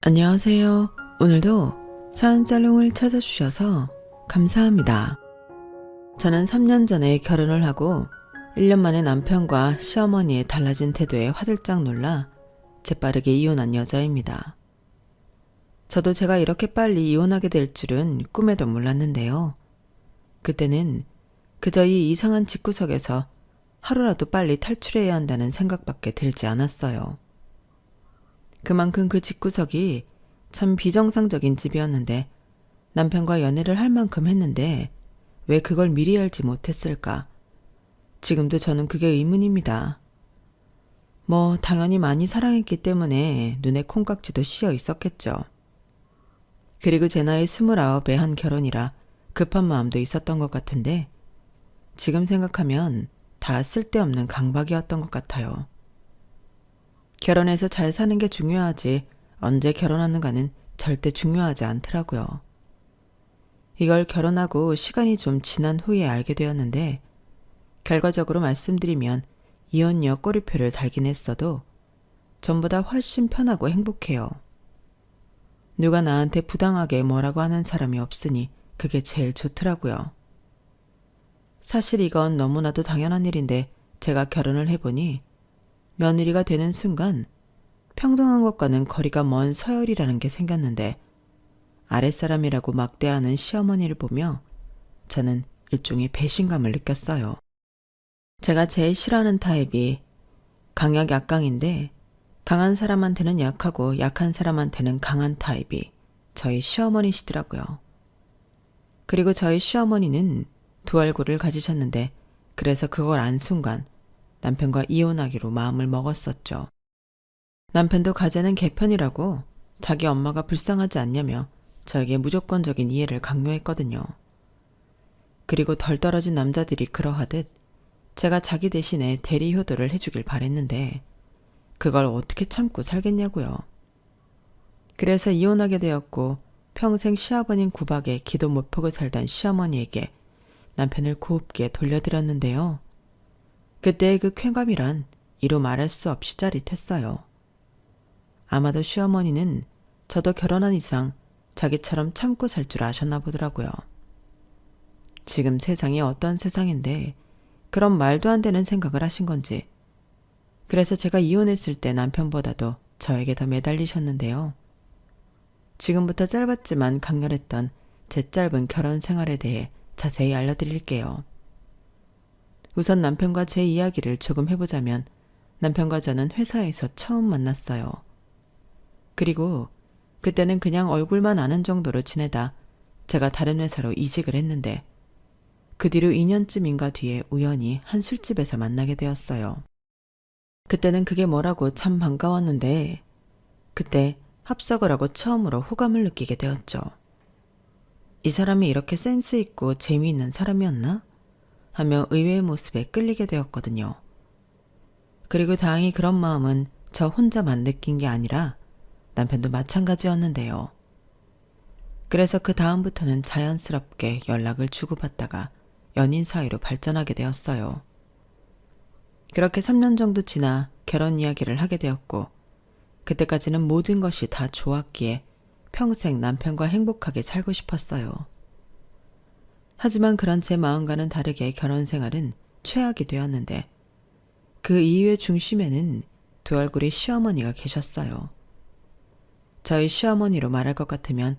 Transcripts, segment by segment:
안녕하세요. 오늘도 사연살롱을 찾아주셔서 감사합니다. 저는 3년 전에 결혼을 하고 1년 만에 남편과 시어머니의 달라진 태도에 화들짝 놀라 재빠르게 이혼한 여자입니다. 저도 제가 이렇게 빨리 이혼하게 될 줄은 꿈에도 몰랐는데요. 그때는 그저 이 이상한 집구석에서 하루라도 빨리 탈출해야 한다는 생각밖에 들지 않았어요. 그만큼 그 집구석이 참 비정상적인 집이었는데 남편과 연애를 할 만큼 했는데 왜 그걸 미리 알지 못했을까? 지금도 저는 그게 의문입니다. 당연히 많이 사랑했기 때문에 눈에 콩깍지도 씌어 있었겠죠. 그리고 제 나이 29에 한 결혼이라 급한 마음도 있었던 것 같은데 지금 생각하면 다 쓸데없는 강박이었던 것 같아요. 결혼해서 잘 사는 게 중요하지 언제 결혼하는가는 절대 중요하지 않더라고요. 이걸 결혼하고 시간이 좀 지난 후에 알게 되었는데 결과적으로 말씀드리면 이혼녀 꼬리표를 달긴 했어도 전보다 훨씬 편하고 행복해요. 누가 나한테 부당하게 뭐라고 하는 사람이 없으니 그게 제일 좋더라고요. 사실 이건 너무나도 당연한 일인데 제가 결혼을 해보니 며느리가 되는 순간 평등한 것과는 거리가 먼 서열이라는 게 생겼는데 아랫사람이라고 막대하는 시어머니를 보며 저는 일종의 배신감을 느꼈어요. 제가 제일 싫어하는 타입이 강약 약강인데 강한 사람한테는 약하고 약한 사람한테는 강한 타입이 저희 시어머니시더라고요. 그리고 저희 시어머니는 두 얼굴을 가지셨는데 그래서 그걸 안 순간 남편과 이혼하기로 마음을 먹었었죠. 남편도 가재는 개편이라고 자기 엄마가 불쌍하지 않냐며 저에게 무조건적인 이해를 강요했거든요. 그리고 덜 떨어진 남자들이 그러하듯 제가 자기 대신에 대리 효도를 해주길 바랬는데 그걸 어떻게 참고 살겠냐고요. 그래서 이혼하게 되었고 평생 시아버님 구박에 기도 못하고 살던 시어머니에게 남편을 곱게 돌려드렸는데요. 그때의 그 쾌감이란 이루 말할 수 없이 짜릿했어요. 아마도 시어머니는 저도 결혼한 이상 자기처럼 참고 살 줄 아셨나 보더라고요. 지금 세상이 어떤 세상인데 그런 말도 안 되는 생각을 하신 건지. 그래서 제가 이혼했을 때 남편보다도 저에게 더 매달리셨는데요. 지금부터 짧았지만 강렬했던 제 짧은 결혼 생활에 대해 자세히 알려드릴게요. 우선 남편과 제 이야기를 조금 해보자면 남편과 저는 회사에서 처음 만났어요. 그리고 그때는 그냥 얼굴만 아는 정도로 지내다 제가 다른 회사로 이직을 했는데 그 뒤로 2년쯤인가 뒤에 우연히 한 술집에서 만나게 되었어요. 그때는 그게 뭐라고 참 반가웠는데 그때 합석을 하고 처음으로 호감을 느끼게 되었죠. 이 사람이 이렇게 센스 있고 재미있는 사람이었나? 하며 의외의 모습에 끌리게 되었거든요. 그리고 다행히 그런 마음은 저 혼자만 느낀 게 아니라 남편도 마찬가지였는데요. 그래서 그 다음부터는 자연스럽게 연락을 주고받다가 연인 사이로 발전하게 되었어요. 그렇게 3년 정도 지나 결혼 이야기를 하게 되었고 그때까지는 모든 것이 다 좋았기에 평생 남편과 행복하게 살고 싶었어요. 하지만 그런 제 마음과는 다르게 결혼 생활은 최악이 되었는데 그 이유의 중심에는 두 얼굴의 시어머니가 계셨어요. 저희 시어머니로 말할 것 같으면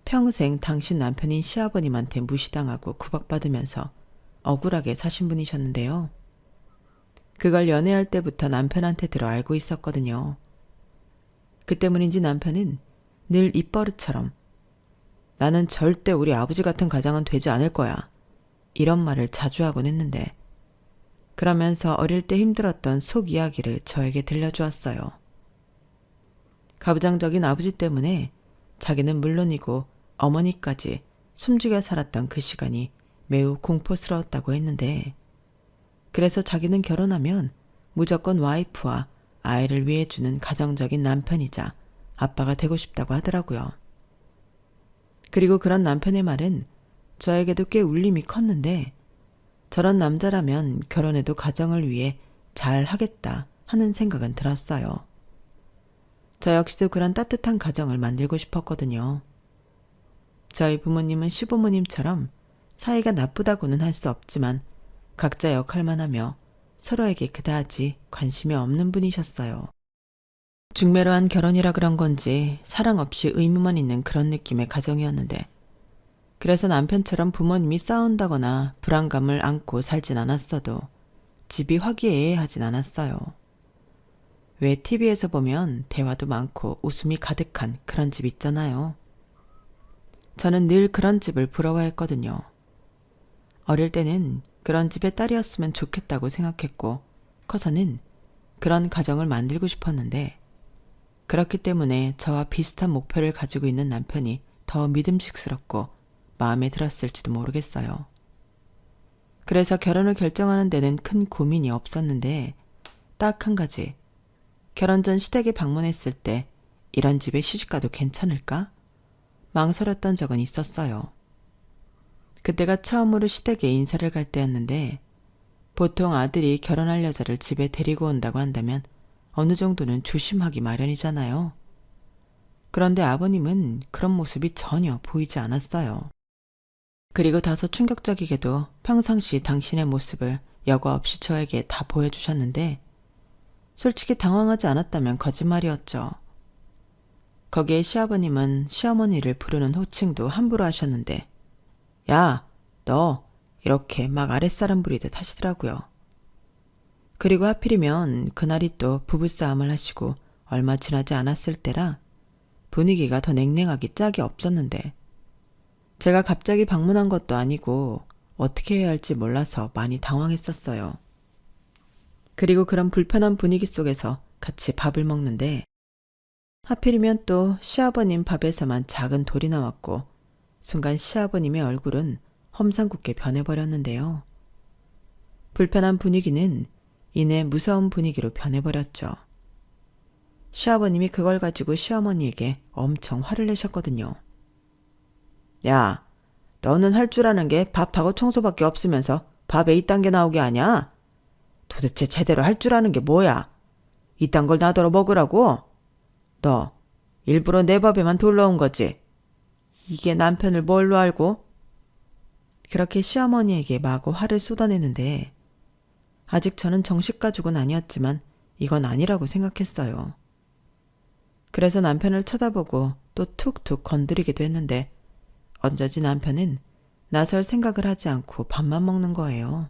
평생 당신 남편인 시아버님한테 무시당하고 구박받으면서 억울하게 사신 분이셨는데요. 그걸 연애할 때부터 남편한테 들어 알고 있었거든요. 그 때문인지 남편은 늘 입버릇처럼 나는 절대 우리 아버지 같은 가장은 되지 않을 거야. 이런 말을 자주 하곤 했는데 그러면서 어릴 때 힘들었던 속 이야기를 저에게 들려주었어요. 가부장적인 아버지 때문에 자기는 물론이고 어머니까지 숨죽여 살았던 그 시간이 매우 공포스러웠다고 했는데 그래서 자기는 결혼하면 무조건 와이프와 아이를 위해 주는 가정적인 남편이자 아빠가 되고 싶다고 하더라고요. 그리고 그런 남편의 말은 저에게도 꽤 울림이 컸는데 저런 남자라면 결혼해도 가정을 위해 잘 하겠다 하는 생각은 들었어요. 저 역시도 그런 따뜻한 가정을 만들고 싶었거든요. 저희 부모님은 시부모님처럼 사이가 나쁘다고는 할 수 없지만 각자 역할만 하며 서로에게 그다지 관심이 없는 분이셨어요. 중매로 한 결혼이라 그런 건지 사랑 없이 의무만 있는 그런 느낌의 가정이었는데, 그래서 남편처럼 부모님이 싸운다거나 불안감을 안고 살진 않았어도 집이 화기애애하진 않았어요. 왜 TV에서 보면 대화도 많고 웃음이 가득한 그런 집 있잖아요. 저는 늘 그런 집을 부러워했거든요. 어릴 때는 그런 집의 딸이었으면 좋겠다고 생각했고, 커서는 그런 가정을 만들고 싶었는데, 그렇기 때문에 저와 비슷한 목표를 가지고 있는 남편이 더 믿음직스럽고 마음에 들었을지도 모르겠어요. 그래서 결혼을 결정하는 데는 큰 고민이 없었는데, 딱 한 가지. 결혼 전 시댁에 방문했을 때 이런 집에 시집가도 괜찮을까? 망설였던 적은 있었어요. 그때가 처음으로 시댁에 인사를 갈 때였는데, 보통 아들이 결혼할 여자를 집에 데리고 온다고 한다면 어느 정도는 조심하기 마련이잖아요. 그런데 아버님은 그런 모습이 전혀 보이지 않았어요. 그리고 다소 충격적이게도 평상시 당신의 모습을 여과 없이 저에게 다 보여주셨는데, 솔직히 당황하지 않았다면 거짓말이었죠. 거기에 시아버님은 시어머니를 부르는 호칭도 함부로 하셨는데, 야, 너 이렇게 막 아랫사람 부리듯 하시더라고요. 그리고 하필이면 그날이 또 부부싸움을 하시고 얼마 지나지 않았을 때라 분위기가 더 냉랭하기 짝이 없었는데, 제가 갑자기 방문한 것도 아니고 어떻게 해야 할지 몰라서 많이 당황했었어요. 그리고 그런 불편한 분위기 속에서 같이 밥을 먹는데, 하필이면 또 시아버님 밥에서만 작은 돌이 나왔고, 순간 시아버님의 얼굴은 험상궂게 변해버렸는데요. 불편한 분위기는 이내 무서운 분위기로 변해버렸죠. 시아버님이 그걸 가지고 시어머니에게 엄청 화를 내셨거든요. 야, 너는 할 줄 아는 게 밥하고 청소밖에 없으면서 밥에 이딴 게 나오게 하냐? 도대체 제대로 할 줄 아는 게 뭐야? 이딴 걸 나더러 먹으라고? 너 일부러 내 밥에만 돌러온 거지? 이게 남편을 뭘로 알고? 그렇게 시어머니에게 마구 화를 쏟아내는데, 아직 저는 정식 가족은 아니었지만 이건 아니라고 생각했어요. 그래서 남편을 쳐다보고 또 툭툭 건드리기도 했는데, 어쩌지 남편은 나설 생각을 하지 않고 밥만 먹는 거예요.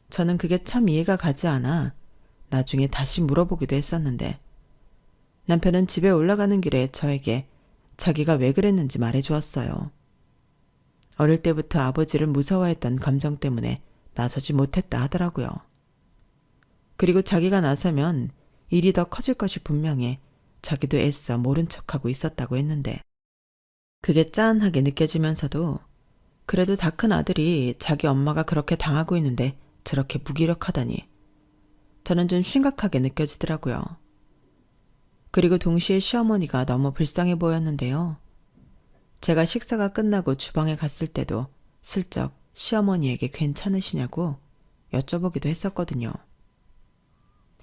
저는 그게 참 이해가 가지 않아 나중에 다시 물어보기도 했었는데, 남편은 집에 올라가는 길에 저에게 자기가 왜 그랬는지 말해주었어요. 어릴 때부터 아버지를 무서워했던 감정 때문에 나서지 못했다 하더라고요. 그리고 자기가 나서면 일이 더 커질 것이 분명해 자기도 애써 모른 척하고 있었다고 했는데, 그게 짠하게 느껴지면서도 그래도 다 큰 아들이 자기 엄마가 그렇게 당하고 있는데 저렇게 무기력하다니 저는 좀 심각하게 느껴지더라고요. 그리고 동시에 시어머니가 너무 불쌍해 보였는데요. 제가 식사가 끝나고 주방에 갔을 때도 슬쩍 시어머니에게 괜찮으시냐고 여쭤보기도 했었거든요.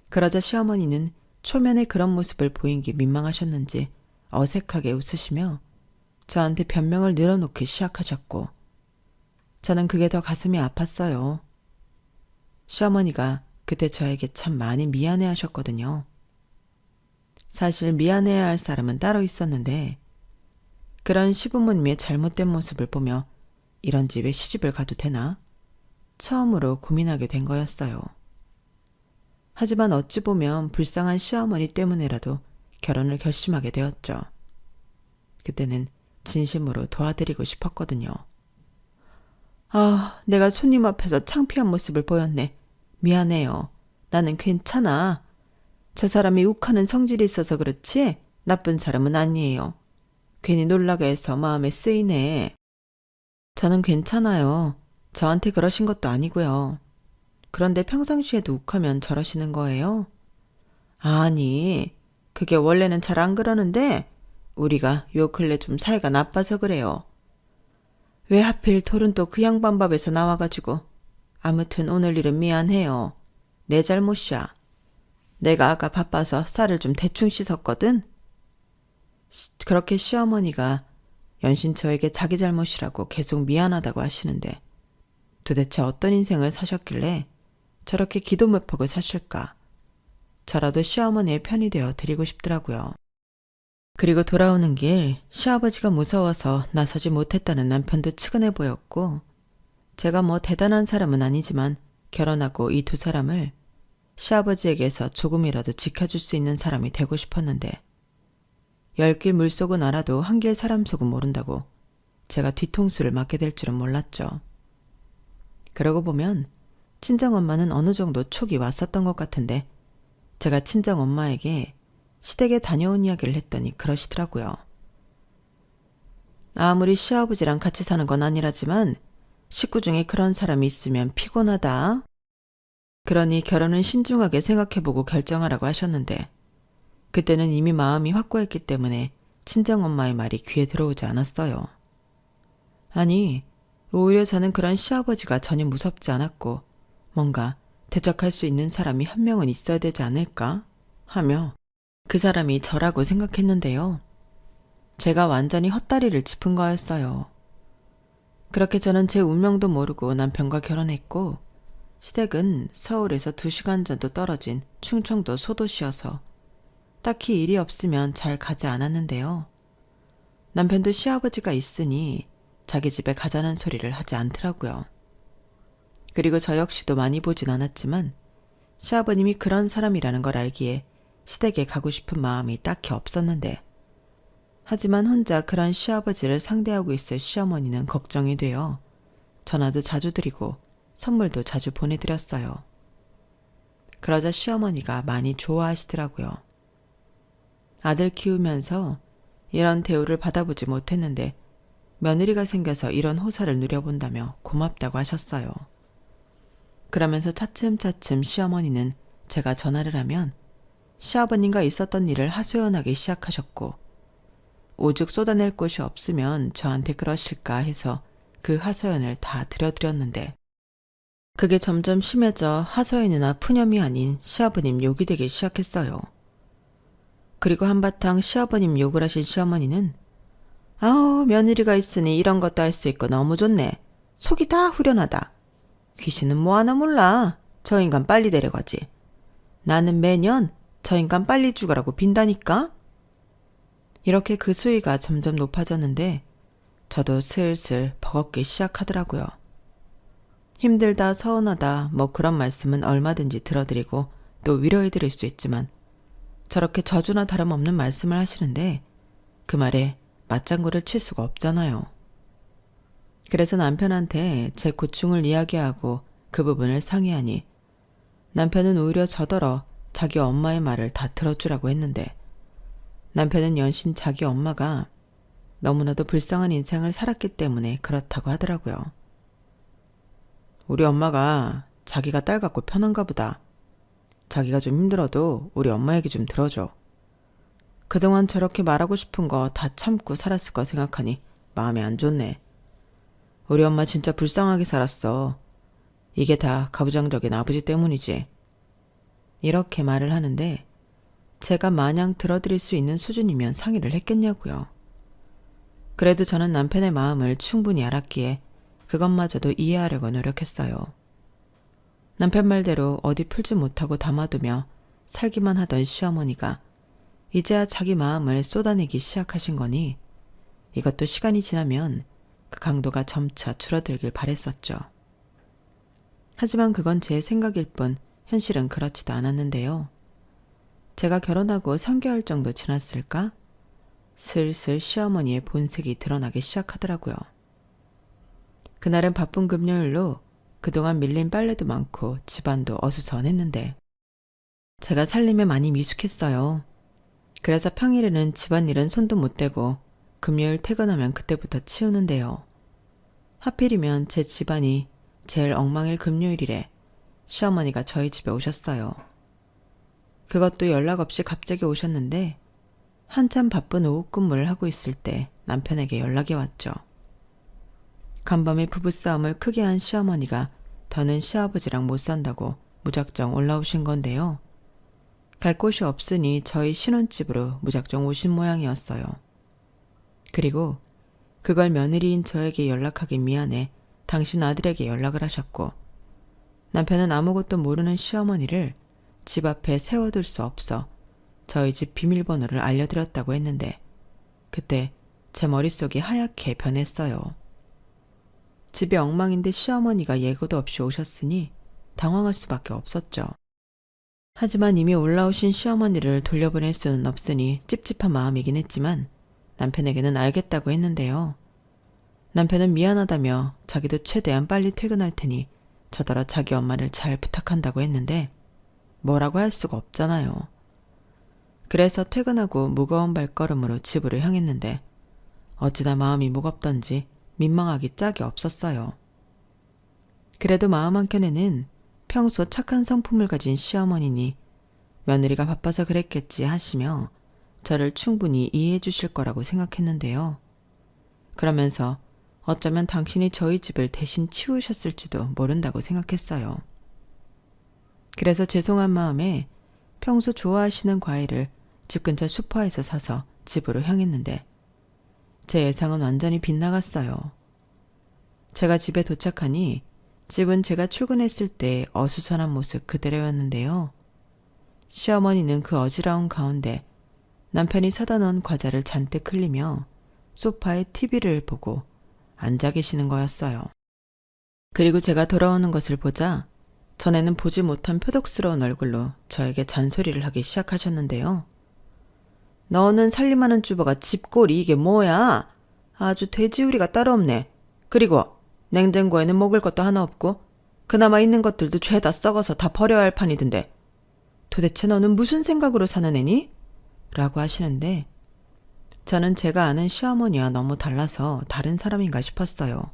그러자 시어머니는 초면에 그런 모습을 보인 게 민망하셨는지 어색하게 웃으시며 저한테 변명을 늘어놓기 시작하셨고, 저는 그게 더 가슴이 아팠어요. 시어머니가 그때 저에게 참 많이 미안해 하셨거든요. 사실 미안해야 할 사람은 따로 있었는데, 그런 시부모님의 잘못된 모습을 보며 이런 집에 시집을 가도 되나? 처음으로 고민하게 된 거였어요. 하지만 어찌 보면 불쌍한 시어머니 때문에라도 결혼을 결심하게 되었죠. 그때는 진심으로 도와드리고 싶었거든요. 아, 내가 손님 앞에서 창피한 모습을 보였네. 미안해요. 나는 괜찮아. 저 사람이 욱하는 성질이 있어서 그렇지 나쁜 사람은 아니에요. 괜히 놀라게 해서 마음에 쓰이네. 저는 괜찮아요. 저한테 그러신 것도 아니고요. 그런데 평상시에도 욱하면 저러시는 거예요? 아니, 그게 원래는 잘 안 그러는데 우리가 요 근래 좀 사이가 나빠서 그래요. 왜 하필 돌은 또 그 양반 밥에서 나와가지고. 아무튼 오늘 일은 미안해요. 내 잘못이야. 내가 아까 바빠서 쌀을 좀 대충 씻었거든. 그렇게 시어머니가 연신 저에게 자기 잘못이라고 계속 미안하다고 하시는데 도대체 어떤 인생을 사셨길래 저렇게 기도 못 퍽을 사실까? 저라도 시어머니의 편이 되어 드리고 싶더라고요. 그리고 돌아오는 길 시아버지가 무서워서 나서지 못했다는 남편도 측은해 보였고 제가 뭐 대단한 사람은 아니지만 결혼하고 이 두 사람을 시아버지에게서 조금이라도 지켜줄 수 있는 사람이 되고 싶었는데 10길 물속은 알아도 한 길 사람 속은 모른다고 제가 뒤통수를 맞게 될 줄은 몰랐죠. 그러고 보면 친정엄마는 어느 정도 촉이 왔었던 것 같은데 제가 친정엄마에게 시댁에 다녀온 이야기를 했더니 그러시더라고요. 아무리 시아버지랑 같이 사는 건 아니라지만 식구 중에 그런 사람이 있으면 피곤하다. 그러니 결혼은 신중하게 생각해보고 결정하라고 하셨는데 그때는 이미 마음이 확고했기 때문에 친정엄마의 말이 귀에 들어오지 않았어요. 아니, 오히려 저는 그런 시아버지가 전혀 무섭지 않았고 뭔가 대적할 수 있는 사람이 한 명은 있어야 되지 않을까 하며 그 사람이 저라고 생각했는데요. 제가 완전히 헛다리를 짚은 거였어요. 그렇게 저는 제 운명도 모르고 남편과 결혼했고 시댁은 서울에서 2시간 정도 떨어진 충청도 소도시여서 딱히 일이 없으면 잘 가지 않았는데요. 남편도 시아버지가 있으니 자기 집에 가자는 소리를 하지 않더라고요. 그리고 저 역시도 많이 보진 않았지만 시아버님이 그런 사람이라는 걸 알기에 시댁에 가고 싶은 마음이 딱히 없었는데 하지만 혼자 그런 시아버지를 상대하고 있을 시어머니는 걱정이 되어 전화도 자주 드리고 선물도 자주 보내드렸어요. 그러자 시어머니가 많이 좋아하시더라고요. 아들 키우면서 이런 대우를 받아보지 못했는데 며느리가 생겨서 이런 호사를 누려본다며 고맙다고 하셨어요. 그러면서 차츰차츰 시어머니는 제가 전화를 하면 시아버님과 있었던 일을 하소연하기 시작하셨고 오죽 쏟아낼 곳이 없으면 저한테 그러실까 해서 그 하소연을 다 들려드렸는데 그게 점점 심해져 하소연이나 푸념이 아닌 시아버님 욕이 되기 시작했어요. 그리고 한바탕 시아버님 욕을 하신 시어머니는 아우 며느리가 있으니 이런 것도 할 수 있고 너무 좋네. 속이 다 후련하다. 귀신은 뭐 하나 몰라. 저 인간 빨리 데려가지. 나는 매년 저 인간 빨리 죽으라고 빈다니까. 이렇게 그 수위가 점점 높아졌는데 저도 슬슬 버겁기 시작하더라고요. 힘들다 서운하다 뭐 그런 말씀은 얼마든지 들어드리고 또 위로해드릴 수 있지만 저렇게 저주나 다름없는 말씀을 하시는데 그 말에 맞장구를 칠 수가 없잖아요. 그래서 남편한테 제 고충을 이야기하고 그 부분을 상의하니 남편은 오히려 저더러 자기 엄마의 말을 다 들어주라고 했는데 남편은 연신 자기 엄마가 너무나도 불쌍한 인생을 살았기 때문에 그렇다고 하더라고요. 우리 엄마가 자기가 딸 같고 편한가 보다. 자기가 좀 힘들어도 우리 엄마 얘기 좀 들어줘. 그동안 저렇게 말하고 싶은 거 다 참고 살았을 거 생각하니 마음이 안 좋네. 우리 엄마 진짜 불쌍하게 살았어. 이게 다 가부장적인 아버지 때문이지. 이렇게 말을 하는데 제가 마냥 들어드릴 수 있는 수준이면 상의를 했겠냐고요. 그래도 저는 남편의 마음을 충분히 알았기에 그것마저도 이해하려고 노력했어요. 남편 말대로 어디 풀지 못하고 담아두며 살기만 하던 시어머니가 이제야 자기 마음을 쏟아내기 시작하신 거니 이것도 시간이 지나면 그 강도가 점차 줄어들길 바랬었죠. 하지만 그건 제 생각일 뿐 현실은 그렇지도 않았는데요. 제가 결혼하고 3개월 정도 지났을까? 슬슬 시어머니의 본색이 드러나기 시작하더라고요. 그날은 바쁜 금요일로 그동안 밀린 빨래도 많고 집안도 어수선했는데 제가 살림에 많이 미숙했어요. 그래서 평일에는 집안일은 손도 못 대고 금요일 퇴근하면 그때부터 치우는데요. 하필이면 제 집안이 제일 엉망일 금요일이래 시어머니가 저희 집에 오셨어요. 그것도 연락 없이 갑자기 오셨는데 한참 바쁜 오후 근무를 하고 있을 때 남편에게 연락이 왔죠. 간밤에 부부싸움을 크게 한 시어머니가 더는 시아버지랑 못 산다고 무작정 올라오신 건데요. 갈 곳이 없으니 저희 신혼집으로 무작정 오신 모양이었어요. 그리고 그걸 며느리인 저에게 연락하기 미안해 당신 아들에게 연락을 하셨고, 남편은 아무것도 모르는 시어머니를 집 앞에 세워둘 수 없어 저희 집 비밀번호를 알려드렸다고 했는데, 그때 제 머릿속이 하얗게 변했어요. 집이 엉망인데 시어머니가 예고도 없이 오셨으니 당황할 수밖에 없었죠. 하지만 이미 올라오신 시어머니를 돌려보낼 수는 없으니 찝찝한 마음이긴 했지만 남편에게는 알겠다고 했는데요. 남편은 미안하다며 자기도 최대한 빨리 퇴근할 테니 저더러 자기 엄마를 잘 부탁한다고 했는데 뭐라고 할 수가 없잖아요. 그래서 퇴근하고 무거운 발걸음으로 집으로 향했는데 어찌나 마음이 무겁던지 민망하기 짝이 없었어요. 그래도 마음 한켠에는 평소 착한 성품을 가진 시어머니니 며느리가 바빠서 그랬겠지 하시며 저를 충분히 이해해 주실 거라고 생각했는데요. 그러면서 어쩌면 당신이 저희 집을 대신 치우셨을지도 모른다고 생각했어요. 그래서 죄송한 마음에 평소 좋아하시는 과일을 집 근처 슈퍼에서 사서 집으로 향했는데 제 예상은 완전히 빗나갔어요. 제가 집에 도착하니 집은 제가 출근했을 때 어수선한 모습 그대로였는데요. 시어머니는 그 어지러운 가운데 남편이 사다 놓은 과자를 잔뜩 흘리며 소파에 TV를 보고 앉아 계시는 거였어요. 그리고 제가 돌아오는 것을 보자 전에는 보지 못한 표독스러운 얼굴로 저에게 잔소리를 하기 시작하셨는데요. 너는 살림하는 주부가 집꼴이 이게 뭐야? 아주 돼지우리가 따로 없네. 그리고 냉장고에는 먹을 것도 하나 없고 그나마 있는 것들도 죄다 썩어서 다 버려야 할 판이던데 도대체 너는 무슨 생각으로 사는 애니? 라고 하시는데 저는 제가 아는 시어머니와 너무 달라서 다른 사람인가 싶었어요.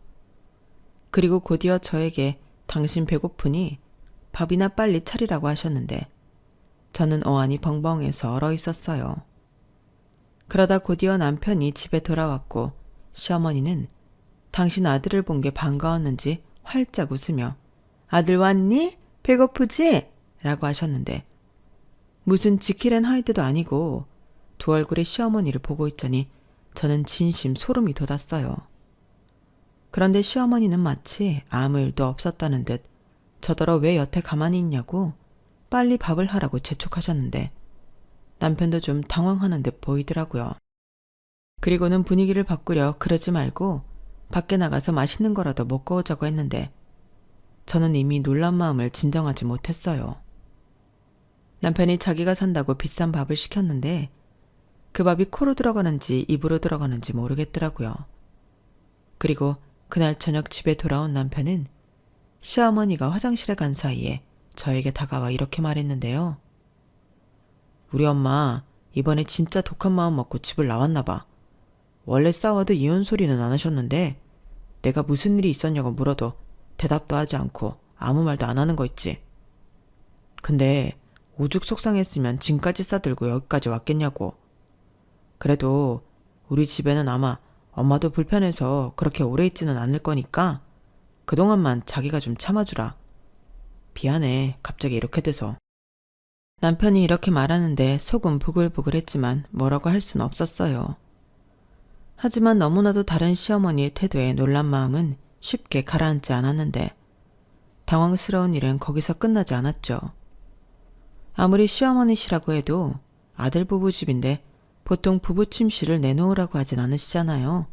그리고 곧이어 저에게 당신 배고프니 밥이나 빨리 차리라고 하셨는데 저는 어안이 벙벙해서 얼어 있었어요. 그러다 곧이어 남편이 집에 돌아왔고 시어머니는 당신 아들을 본 게 반가웠는지 활짝 웃으며 아들 왔니? 배고프지? 라고 하셨는데 무슨 지킬 앤 하이드도 아니고 두 얼굴의 시어머니를 보고 있자니 저는 진심 소름이 돋았어요. 그런데 시어머니는 마치 아무 일도 없었다는 듯 저더러 왜 여태 가만히 있냐고 빨리 밥을 하라고 재촉하셨는데 남편도 좀 당황하는 듯 보이더라고요. 그리고는 분위기를 바꾸려 그러지 말고 밖에 나가서 맛있는 거라도 먹고 오자고 했는데 저는 이미 놀란 마음을 진정하지 못했어요. 남편이 자기가 산다고 비싼 밥을 시켰는데 그 밥이 코로 들어가는지 입으로 들어가는지 모르겠더라고요. 그리고 그날 저녁 집에 돌아온 남편은 시어머니가 화장실에 간 사이에 저에게 다가와 이렇게 말했는데요. 우리 엄마 이번에 진짜 독한 마음 먹고 집을 나왔나 봐. 원래 싸워도 이혼 소리는 안 하셨는데 내가 무슨 일이 있었냐고 물어도 대답도 하지 않고 아무 말도 안 하는 거 있지. 근데 오죽 속상했으면 짐까지 싸들고 여기까지 왔겠냐고. 그래도 우리 집에는 아마 엄마도 불편해서 그렇게 오래 있지는 않을 거니까 그동안만 자기가 좀 참아주라. 미안해, 갑자기 이렇게 돼서. 남편이 이렇게 말하는데 속은 부글부글했지만 뭐라고 할 수는 없었어요. 하지만 너무나도 다른 시어머니의 태도에 놀란 마음은 쉽게 가라앉지 않았는데 당황스러운 일은 거기서 끝나지 않았죠. 아무리 시어머니시라고 해도 아들 부부 집인데 보통 부부 침실을 내놓으라고 하진 않으시잖아요.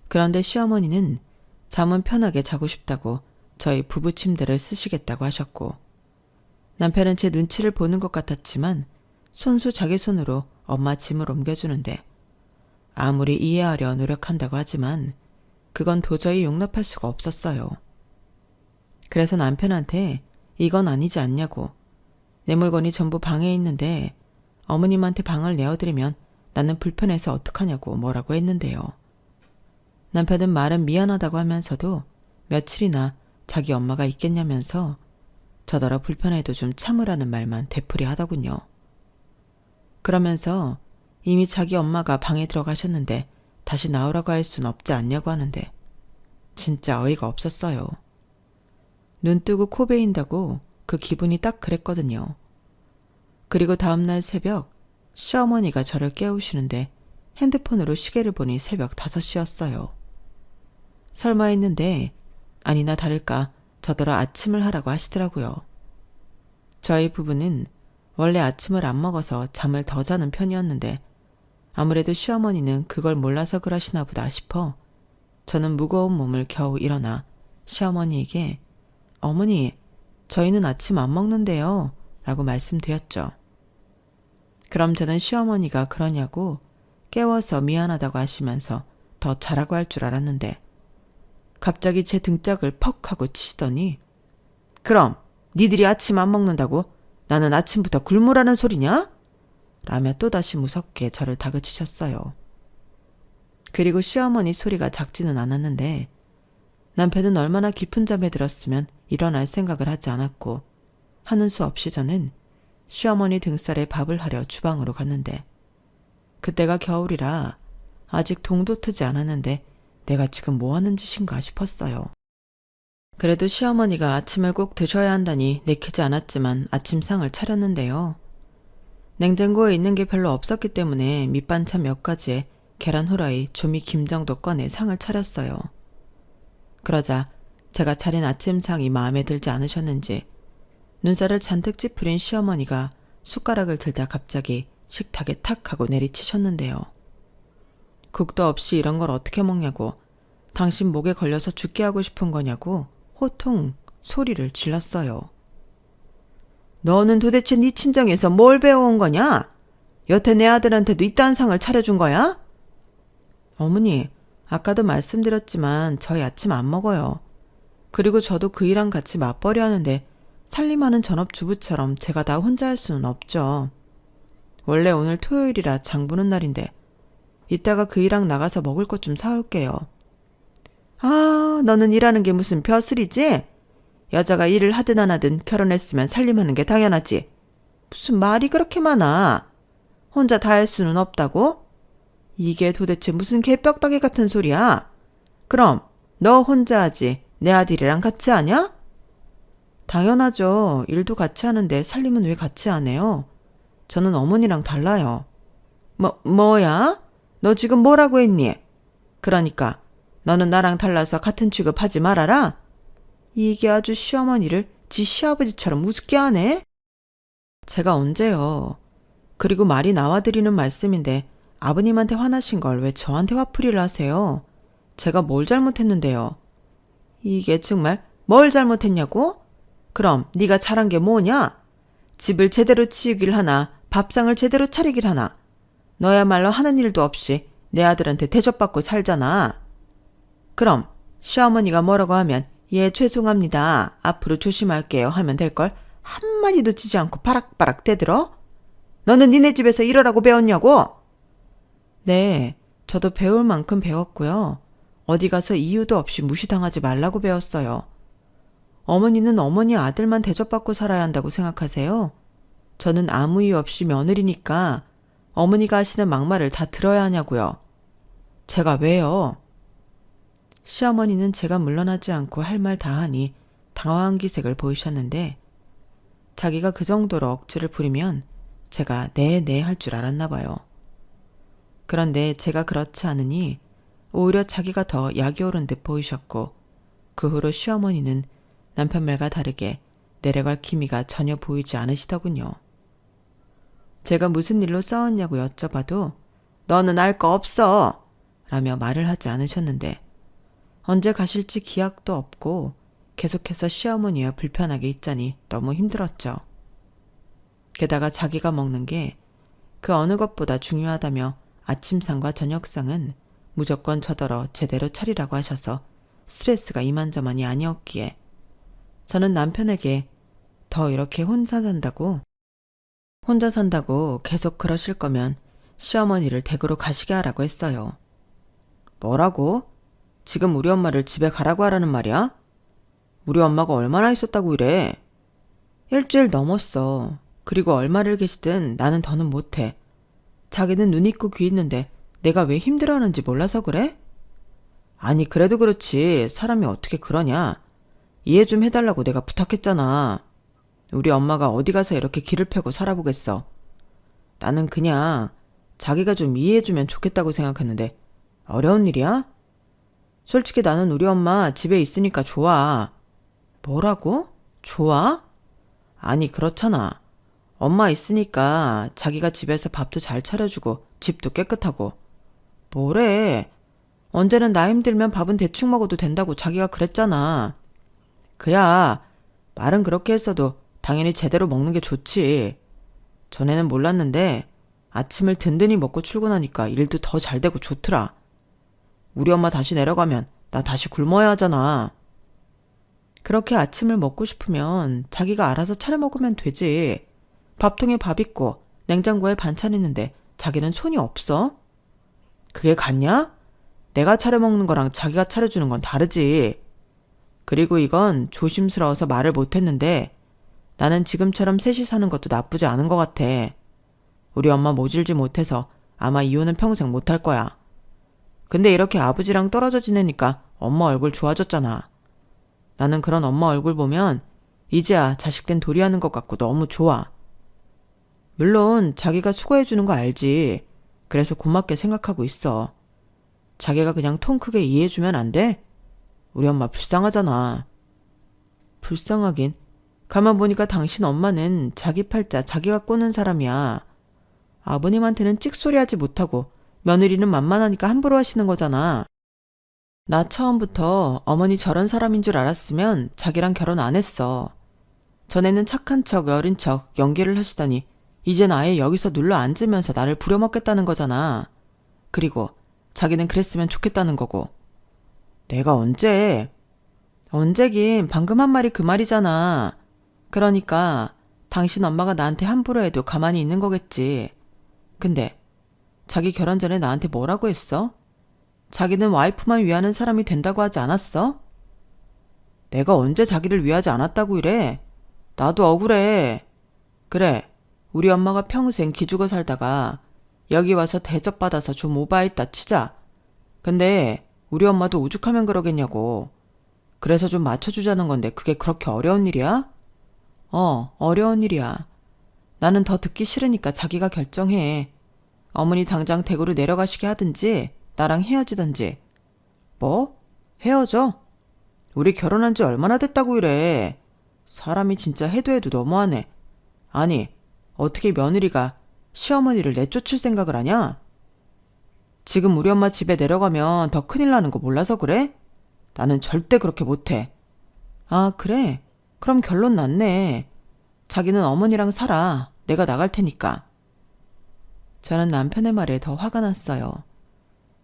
그런데 시어머니는 잠은 편하게 자고 싶다고 저희 부부 침대를 쓰시겠다고 하셨고 남편은 제 눈치를 보는 것 같았지만 손수 자기 손으로 엄마 짐을 옮겨주는데 아무리 이해하려 노력한다고 하지만 그건 도저히 용납할 수가 없었어요. 그래서 남편한테 이건 아니지 않냐고 내 물건이 전부 방에 있는데 어머님한테 방을 내어드리면 나는 불편해서 어떡하냐고 뭐라고 했는데요. 남편은 말은 미안하다고 하면서도 며칠이나 자기 엄마가 있겠냐면서 저더러 불편해도 좀 참으라는 말만 되풀이 하더군요. 그러면서 이미 자기 엄마가 방에 들어가셨는데 다시 나오라고 할 순 없지 않냐고 하는데 진짜 어이가 없었어요. 눈 뜨고 코 베인다고 그 기분이 딱 그랬거든요. 그리고 다음날 새벽 시어머니가 저를 깨우시는데 핸드폰으로 시계를 보니 새벽 5시였어요. 설마 했는데 아니나 다를까 저더러 아침을 하라고 하시더라고요. 저희 부부는 원래 아침을 안 먹어서 잠을 더 자는 편이었는데 아무래도 시어머니는 그걸 몰라서 그러시나 보다 싶어 저는 무거운 몸을 겨우 일어나 시어머니에게 어머니, 저희는 아침 안 먹는데요 라고 말씀드렸죠. 그럼 저는 시어머니가 그러냐고 깨워서 미안하다고 하시면서 더 자라고 할 줄 알았는데 갑자기 제 등짝을 퍽 하고 치시더니 그럼 니들이 아침 안 먹는다고 나는 아침부터 굶으라는 소리냐? 라며 또다시 무섭게 저를 다그치셨어요. 그리고 시어머니 소리가 작지는 않았는데 남편은 얼마나 깊은 잠에 들었으면 일어날 생각을 하지 않았고 하는 수 없이 저는 시어머니 등살에 밥을 하려 주방으로 갔는데 그때가 겨울이라 아직 동도 트지 않았는데 내가 지금 뭐 하는 짓인가 싶었어요. 그래도 시어머니가 아침을 꼭 드셔야 한다니 내키지 않았지만 아침상을 차렸는데요. 냉장고에 있는 게 별로 없었기 때문에 밑반찬 몇 가지에 계란 후라이, 조미 김 정도 꺼내 상을 차렸어요. 그러자 제가 차린 아침상이 마음에 들지 않으셨는지 눈살을 잔뜩 찌푸린 시어머니가 숟가락을 들다 갑자기 식탁에 탁 하고 내리치셨는데요. 국도 없이 이런 걸 어떻게 먹냐고, 당신 목에 걸려서 죽게 하고 싶은 거냐고 호통 소리를 질렀어요. 너는 도대체 네 친정에서 뭘 배워온 거냐? 여태 내 아들한테도 이딴 상을 차려준 거야? 어머니, 아까도 말씀드렸지만 저희 아침 안 먹어요. 그리고 저도 그 일랑 같이 맞벌이 하는데 살림하는 전업주부처럼 제가 다 혼자 할 수는 없죠. 원래 오늘 토요일이라 장 보는 날인데 이따가 그 일랑 나가서 먹을 것 좀 사올게요. 아, 너는 일하는 게 무슨 벼슬이지? 여자가 일을 하든 안 하든 결혼했으면 살림하는 게 당연하지. 무슨 말이 그렇게 많아? 혼자 다 할 수는 없다고? 이게 도대체 무슨 개벽다귀 같은 소리야? 그럼 너 혼자 하지 내 아들이랑 같이 하냐? 당연하죠. 일도 같이 하는데 살림은 왜 같이 안 해요? 저는 어머니랑 달라요. 뭐야? 너 지금 뭐라고 했니? 그러니까 너는 나랑 달라서 같은 취급하지 말아라. 이게 아주 시어머니를 지 시아버지처럼 우습게 하네. 제가 언제요. 그리고 말이 나와드리는 말씀인데 아버님한테 화나신 걸 왜 저한테 화풀이를 하세요? 제가 뭘 잘못했는데요? 이게 정말 뭘 잘못했냐고? 그럼 네가 잘한 게 뭐냐? 집을 제대로 치우길 하나 밥상을 제대로 차리길 하나. 너야말로 하는 일도 없이 내 아들한테 대접받고 살잖아. 그럼 시어머니가 뭐라고 하면 예 죄송합니다. 앞으로 조심할게요 하면 될걸 한마디도 치지 않고 바락바락 대들어? 너는 니네 집에서 이러라고 배웠냐고? 네, 저도 배울 만큼 배웠고요. 어디 가서 이유도 없이 무시당하지 말라고 배웠어요. 어머니는 어머니 아들만 대접받고 살아야 한다고 생각하세요? 저는 아무 이유 없이 며느리니까 어머니가 하시는 막말을 다 들어야 하냐고요. 제가 왜요? 시어머니는 제가 물러나지 않고 할 말 다 하니 당황한 기색을 보이셨는데 자기가 그 정도로 억지를 부리면 제가 네 할 줄 알았나 봐요. 그런데 제가 그렇지 않으니 오히려 자기가 더 약이 오른 듯 보이셨고 그 후로 시어머니는 남편 말과 다르게 내려갈 기미가 전혀 보이지 않으시더군요. 제가 무슨 일로 싸웠냐고 여쭤봐도 너는 알 거 없어 라며 말을 하지 않으셨는데 언제 가실지 기약도 없고 계속해서 시어머니와 불편하게 있자니 너무 힘들었죠. 게다가 자기가 먹는 게 그 어느 것보다 중요하다며 아침상과 저녁상은 무조건 저더러 제대로 차리라고 하셔서 스트레스가 이만저만이 아니었기에 저는 남편에게 더 이렇게 혼자 산다고 계속 그러실 거면 시어머니를 댁으로 가시게 하라고 했어요. 뭐라고? 지금 우리 엄마를 집에 가라고 하라는 말이야? 우리 엄마가 얼마나 있었다고 이래? 일주일 넘었어. 그리고 얼마를 계시든 나는 더는 못해. 자기는 눈 있고 귀 있는데 내가 왜 힘들어하는지 몰라서 그래? 아니 그래도 그렇지 사람이 어떻게 그러냐. 이해 좀 해달라고 내가 부탁했잖아. 우리 엄마가 어디 가서 이렇게 기를 펴고 살아보겠어. 나는 그냥 자기가 좀 이해해주면 좋겠다고 생각했는데 어려운 일이야? 솔직히 나는 우리 엄마 집에 있으니까 좋아. 뭐라고? 좋아? 아니 그렇잖아. 엄마 있으니까 자기가 집에서 밥도 잘 차려주고 집도 깨끗하고. 뭐래? 언제는 나 힘들면 밥은 대충 먹어도 된다고 자기가 그랬잖아. 그야 말은 그렇게 했어도 당연히 제대로 먹는 게 좋지. 전에는 몰랐는데 아침을 든든히 먹고 출근하니까 일도 더 잘 되고 좋더라. 우리 엄마 다시 내려가면 나 다시 굶어야 하잖아. 그렇게 아침을 먹고 싶으면 자기가 알아서 차려 먹으면 되지. 밥통에 밥 있고 냉장고에 반찬 있는데 자기는 손이 없어? 그게 같냐? 내가 차려 먹는 거랑 자기가 차려주는 건 다르지. 그리고 이건 조심스러워서 말을 못했는데 나는 지금처럼 셋이 사는 것도 나쁘지 않은 것 같아. 우리 엄마 모질지 못해서 아마 이혼은 평생 못할 거야. 근데 이렇게 아버지랑 떨어져 지내니까 엄마 얼굴 좋아졌잖아. 나는 그런 엄마 얼굴 보면 이제야 자식된 도리하는 것 같고 너무 좋아. 물론 자기가 수고해주는 거 알지. 그래서 고맙게 생각하고 있어. 자기가 그냥 통 크게 이해해주면 안 돼? 우리 엄마 불쌍하잖아. 불쌍하긴. 가만 보니까 당신 엄마는 자기 팔자 자기가 꼬는 사람이야. 아버님한테는 찍소리하지 못하고 며느리는 만만하니까 함부로 하시는 거잖아. 나 처음부터 어머니 저런 사람인 줄 알았으면 자기랑 결혼 안 했어. 전에는 착한 척 어린 척 연기를 하시더니 이젠 아예 여기서 눌러 앉으면서 나를 부려먹겠다는 거잖아. 그리고 자기는 그랬으면 좋겠다는 거고. 내가 언제? 언제긴 방금 한 말이 그 말이잖아. 그러니까 당신 엄마가 나한테 함부로 해도 가만히 있는 거겠지. 근데 자기 결혼 전에 나한테 뭐라고 했어? 자기는 와이프만 위하는 사람이 된다고 하지 않았어? 내가 언제 자기를 위하지 않았다고 이래? 나도 억울해. 그래, 우리 엄마가 평생 기죽어 살다가 여기 와서 대접받아서 좀 오바했다 치자. 근데 우리 엄마도 오죽하면 그러겠냐고. 그래서 좀 맞춰주자는 건데 그게 그렇게 어려운 일이야? 어려운 일이야. 나는 더 듣기 싫으니까 자기가 결정해. 어머니 당장 대구로 내려가시게 하든지 나랑 헤어지든지. 뭐? 헤어져? 우리 결혼한 지 얼마나 됐다고 이래. 사람이 진짜 해도 해도 너무하네. 아니, 어떻게 며느리가 시어머니를 내쫓을 생각을 하냐? 지금 우리 엄마 집에 내려가면 더 큰일 나는 거 몰라서 그래? 나는 절대 그렇게 못해. 아, 그래? 그럼 결론 났네. 자기는 어머니랑 살아. 내가 나갈 테니까. 저는 남편의 말에 더 화가 났어요.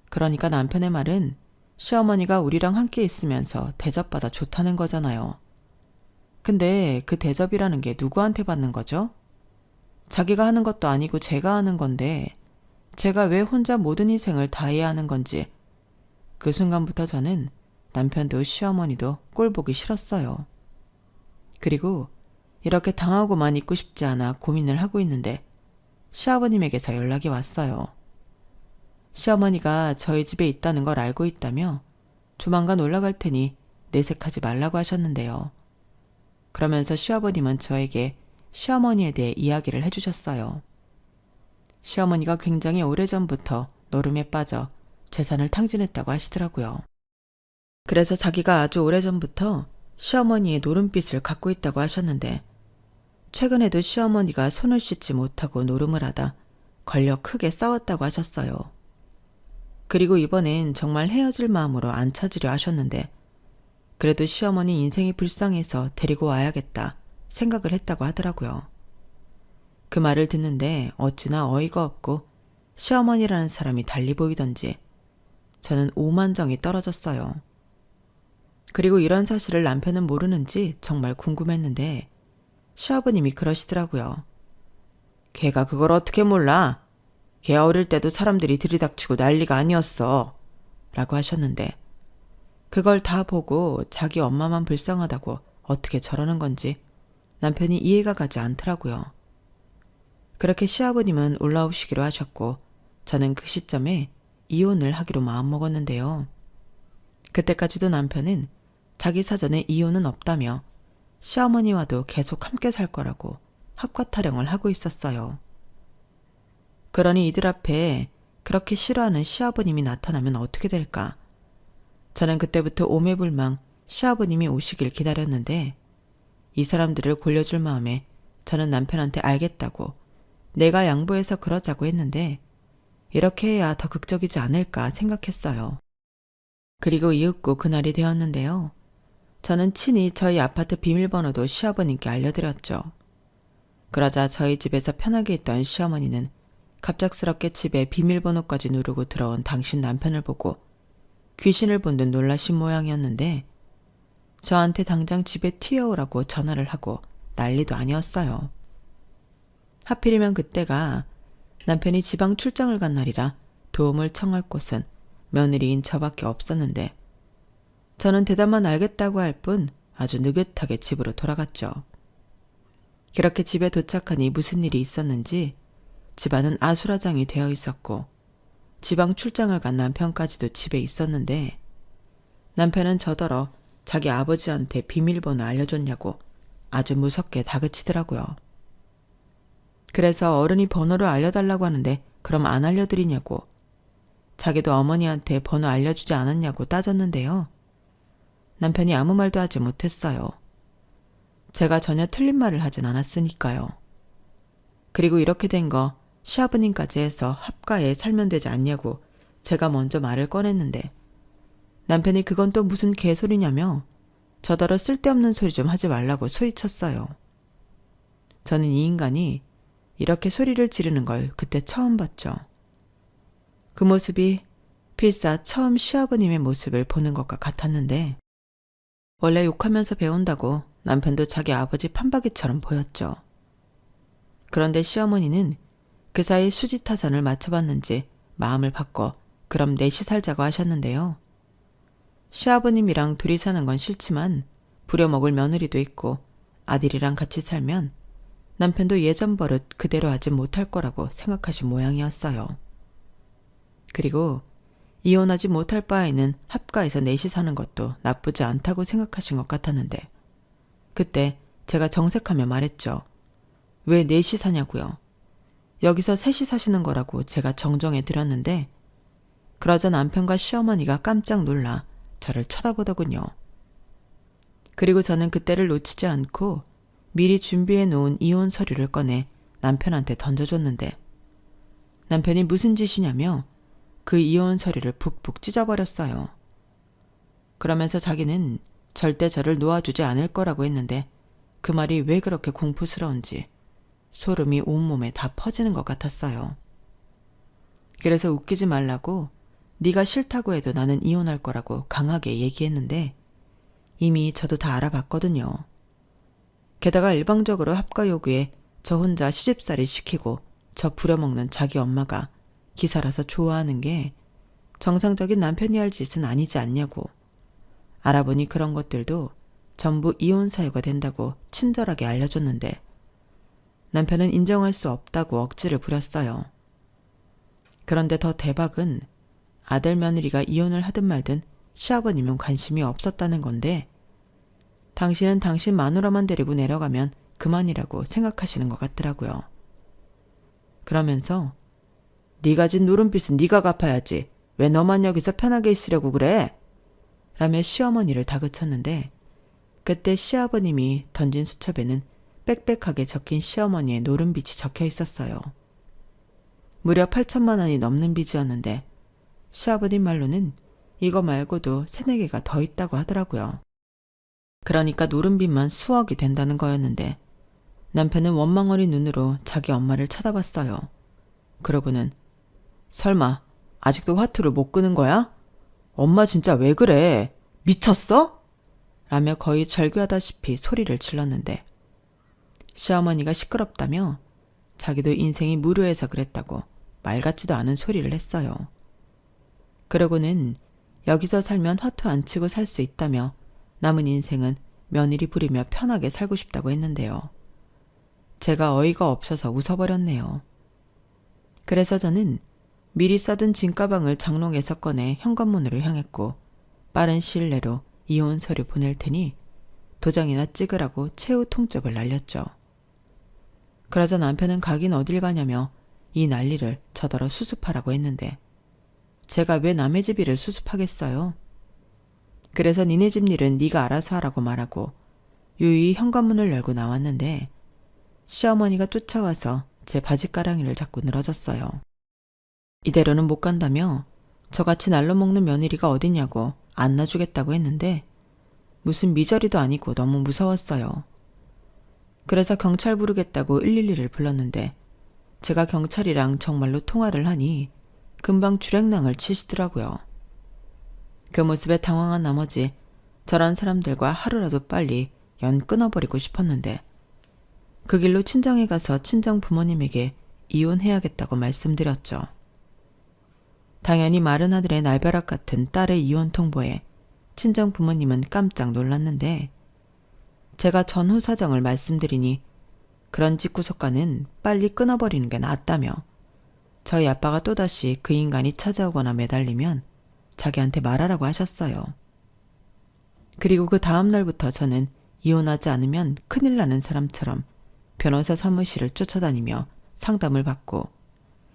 그러니까 남편의 말은 시어머니가 우리랑 함께 있으면서 대접받아 좋다는 거잖아요. 근데 그 대접이라는 게 누구한테 받는 거죠? 자기가 하는 것도 아니고 제가 하는 건데 제가 왜 혼자 모든 희생을 다해야 하는 건지 그 순간부터 저는 남편도 시어머니도 꼴 보기 싫었어요. 그리고 이렇게 당하고만 있고 싶지 않아 고민을 하고 있는데 시아버님에게서 연락이 왔어요. 시어머니가 저희 집에 있다는 걸 알고 있다며 조만간 올라갈 테니 내색하지 말라고 하셨는데요. 그러면서 시아버님은 저에게 시어머니에 대해 이야기를 해주셨어요. 시어머니가 굉장히 오래전부터 노름에 빠져 재산을 탕진했다고 하시더라고요. 그래서 자기가 아주 오래전부터 시어머니의 노름빚을 갖고 있다고 하셨는데 최근에도 시어머니가 손을 씻지 못하고 노름을 하다 걸려 크게 싸웠다고 하셨어요. 그리고 이번엔 정말 헤어질 마음으로 안 찾으려 하셨는데 그래도 시어머니 인생이 불쌍해서 데리고 와야겠다 생각을 했다고 하더라고요. 그 말을 듣는데 어찌나 어이가 없고 시어머니라는 사람이 달리 보이던지 저는 오만정이 떨어졌어요. 그리고 이런 사실을 남편은 모르는지 정말 궁금했는데 시아버님이 그러시더라고요. 걔가 그걸 어떻게 몰라? 걔 어릴 때도 사람들이 들이닥치고 난리가 아니었어. 라고 하셨는데 그걸 다 보고 자기 엄마만 불쌍하다고 어떻게 저러는 건지 남편이 이해가 가지 않더라고요. 그렇게 시아버님은 올라오시기로 하셨고 저는 그 시점에 이혼을 하기로 마음먹었는데요. 그때까지도 남편은 자기 사전에 이혼은 없다며 시어머니와도 계속 함께 살 거라고 합과 타령을 하고 있었어요. 그러니 이들 앞에 그렇게 싫어하는 시아버님이 나타나면 어떻게 될까? 저는 그때부터 오매불망 시아버님이 오시길 기다렸는데 이 사람들을 골려줄 마음에 저는 남편한테 알겠다고 내가 양보해서 그러자고 했는데 이렇게 해야 더 극적이지 않을까 생각했어요. 그리고 이윽고 그날이 되었는데요. 저는 친히 저희 아파트 비밀번호도 시아버님께 알려드렸죠. 그러자 저희 집에서 편하게 있던 시어머니는 갑작스럽게 집에 비밀번호까지 누르고 들어온 당신 남편을 보고 귀신을 본 듯 놀라신 모양이었는데 저한테 당장 집에 튀어오라고 전화를 하고 난리도 아니었어요. 하필이면 그때가 남편이 지방 출장을 간 날이라 도움을 청할 곳은 며느리인 저밖에 없었는데 저는 대답만 알겠다고 할 뿐 아주 느긋하게 집으로 돌아갔죠. 그렇게 집에 도착하니 무슨 일이 있었는지 집안은 아수라장이 되어 있었고 지방 출장을 간 남편까지도 집에 있었는데 남편은 저더러 자기 아버지한테 비밀번호 알려줬냐고 아주 무섭게 다그치더라고요. 그래서 어른이 번호를 알려달라고 하는데 그럼 안 알려드리냐고 자기도 어머니한테 번호 알려주지 않았냐고 따졌는데요. 남편이 아무 말도 하지 못했어요. 제가 전혀 틀린 말을 하진 않았으니까요. 그리고 이렇게 된 거 시아버님까지 해서 합가에 살면 되지 않냐고 제가 먼저 말을 꺼냈는데 남편이 그건 또 무슨 개소리냐며 저더러 쓸데없는 소리 좀 하지 말라고 소리쳤어요. 저는 이 인간이 이렇게 소리를 지르는 걸 그때 처음 봤죠. 그 모습이 필사 처음 시아버님의 모습을 보는 것과 같았는데 원래 욕하면서 배운다고 남편도 자기 아버지 판박이처럼 보였죠. 그런데 시어머니는 그 사이 수지타산을 맞춰봤는지 마음을 바꿔 그럼 넷이 살자고 하셨는데요. 시아버님이랑 둘이 사는 건 싫지만 부려먹을 며느리도 있고 아들이랑 같이 살면 남편도 예전 버릇 그대로 하지 못할 거라고 생각하신 모양이었어요. 그리고 이혼하지 못할 바에는 합가에서 넷이 사는 것도 나쁘지 않다고 생각하신 것 같았는데 그때 제가 정색하며 말했죠. 왜 넷이 사냐고요. 여기서 셋이 사시는 거라고 제가 정정해 드렸는데 그러자 남편과 시어머니가 깜짝 놀라 저를 쳐다보더군요. 그리고 저는 그때를 놓치지 않고 미리 준비해 놓은 이혼 서류를 꺼내 남편한테 던져줬는데 남편이 무슨 짓이냐며 그 이혼 서류를 푹푹 찢어버렸어요. 그러면서 자기는 절대 저를 놓아주지 않을 거라고 했는데 그 말이 왜 그렇게 공포스러운지 소름이 온몸에 다 퍼지는 것 같았어요. 그래서 웃기지 말라고 네가 싫다고 해도 나는 이혼할 거라고 강하게 얘기했는데 이미 저도 다 알아봤거든요. 게다가 일방적으로 합가 요구에 저 혼자 시집살이 시키고 저 부려먹는 자기 엄마가 기사라서 좋아하는 게 정상적인 남편이 할 짓은 아니지 않냐고. 알아보니 그런 것들도 전부 이혼 사유가 된다고 친절하게 알려줬는데 남편은 인정할 수 없다고 억지를 부렸어요. 그런데 더 대박은 아들 며느리가 이혼을 하든 말든 시아버님은 관심이 없었다는 건데 당신은 당신 마누라만 데리고 내려가면 그만이라고 생각하시는 것 같더라고요. 그러면서 네가 진 누름빚은 네가 갚아야지. 왜 너만 여기서 편하게 있으려고 그래? 라며 시어머니를 다그쳤는데 그때 시아버님이 던진 수첩에는 빽빽하게 적힌 시어머니의 노름빚이 적혀 있었어요. 무려 8천만 원이 넘는 빚이었는데 시아버님 말로는 이거 말고도 3-4개가 더 있다고 하더라고요. 그러니까 노름빚만 수억이 된다는 거였는데 남편은 원망어린 눈으로 자기 엄마를 쳐다봤어요. 그러고는 설마 아직도 화투를 못 끄는 거야? 엄마 진짜 왜 그래? 미쳤어? 라며 거의 절규하다시피 소리를 질렀는데 시어머니가 시끄럽다며 자기도 인생이 무료해서 그랬다고 말 같지도 않은 소리를 했어요. 그러고는 여기서 살면 화투 안 치고 살 수 있다며 남은 인생은 며느리 부리며 편하게 살고 싶다고 했는데요. 제가 어이가 없어서 웃어버렸네요. 그래서 저는 미리 싸둔 짐가방을 장롱에서 꺼내 현관문으로 향했고 빠른 시일 내로 이혼 서류 보낼 테니 도장이나 찍으라고 최후 통첩을 날렸죠. 그러자 남편은 가긴 어딜 가냐며 이 난리를 저더러 수습하라고 했는데 제가 왜 남의 집 일을 수습하겠어요? 그래서 니네 집 일은 네가 알아서 하라고 말하고 유유히 현관문을 열고 나왔는데 시어머니가 쫓아와서 제 바지가랑이를 잡고 늘어졌어요. 이대로는 못 간다며 저같이 날로 먹는 며느리가 어딨냐고 안 놔주겠다고 했는데 무슨 미저리도 아니고 너무 무서웠어요. 그래서 경찰 부르겠다고 112를 불렀는데 제가 경찰이랑 정말로 통화를 하니 금방 주랭랑을 치시더라고요. 그 모습에 당황한 나머지 저런 사람들과 하루라도 빨리 연 끊어버리고 싶었는데 그 길로 친정에 가서 친정 부모님에게 이혼해야겠다고 말씀드렸죠. 당연히 마른 하늘의 날벼락 같은 딸의 이혼 통보에 친정 부모님은 깜짝 놀랐는데 제가 전후 사정을 말씀드리니 그런 집구석과는 빨리 끊어버리는 게 낫다며 저희 아빠가 또다시 그 인간이 찾아오거나 매달리면 자기한테 말하라고 하셨어요. 그리고 그 다음 날부터 저는 이혼하지 않으면 큰일 나는 사람처럼 변호사 사무실을 쫓아다니며 상담을 받고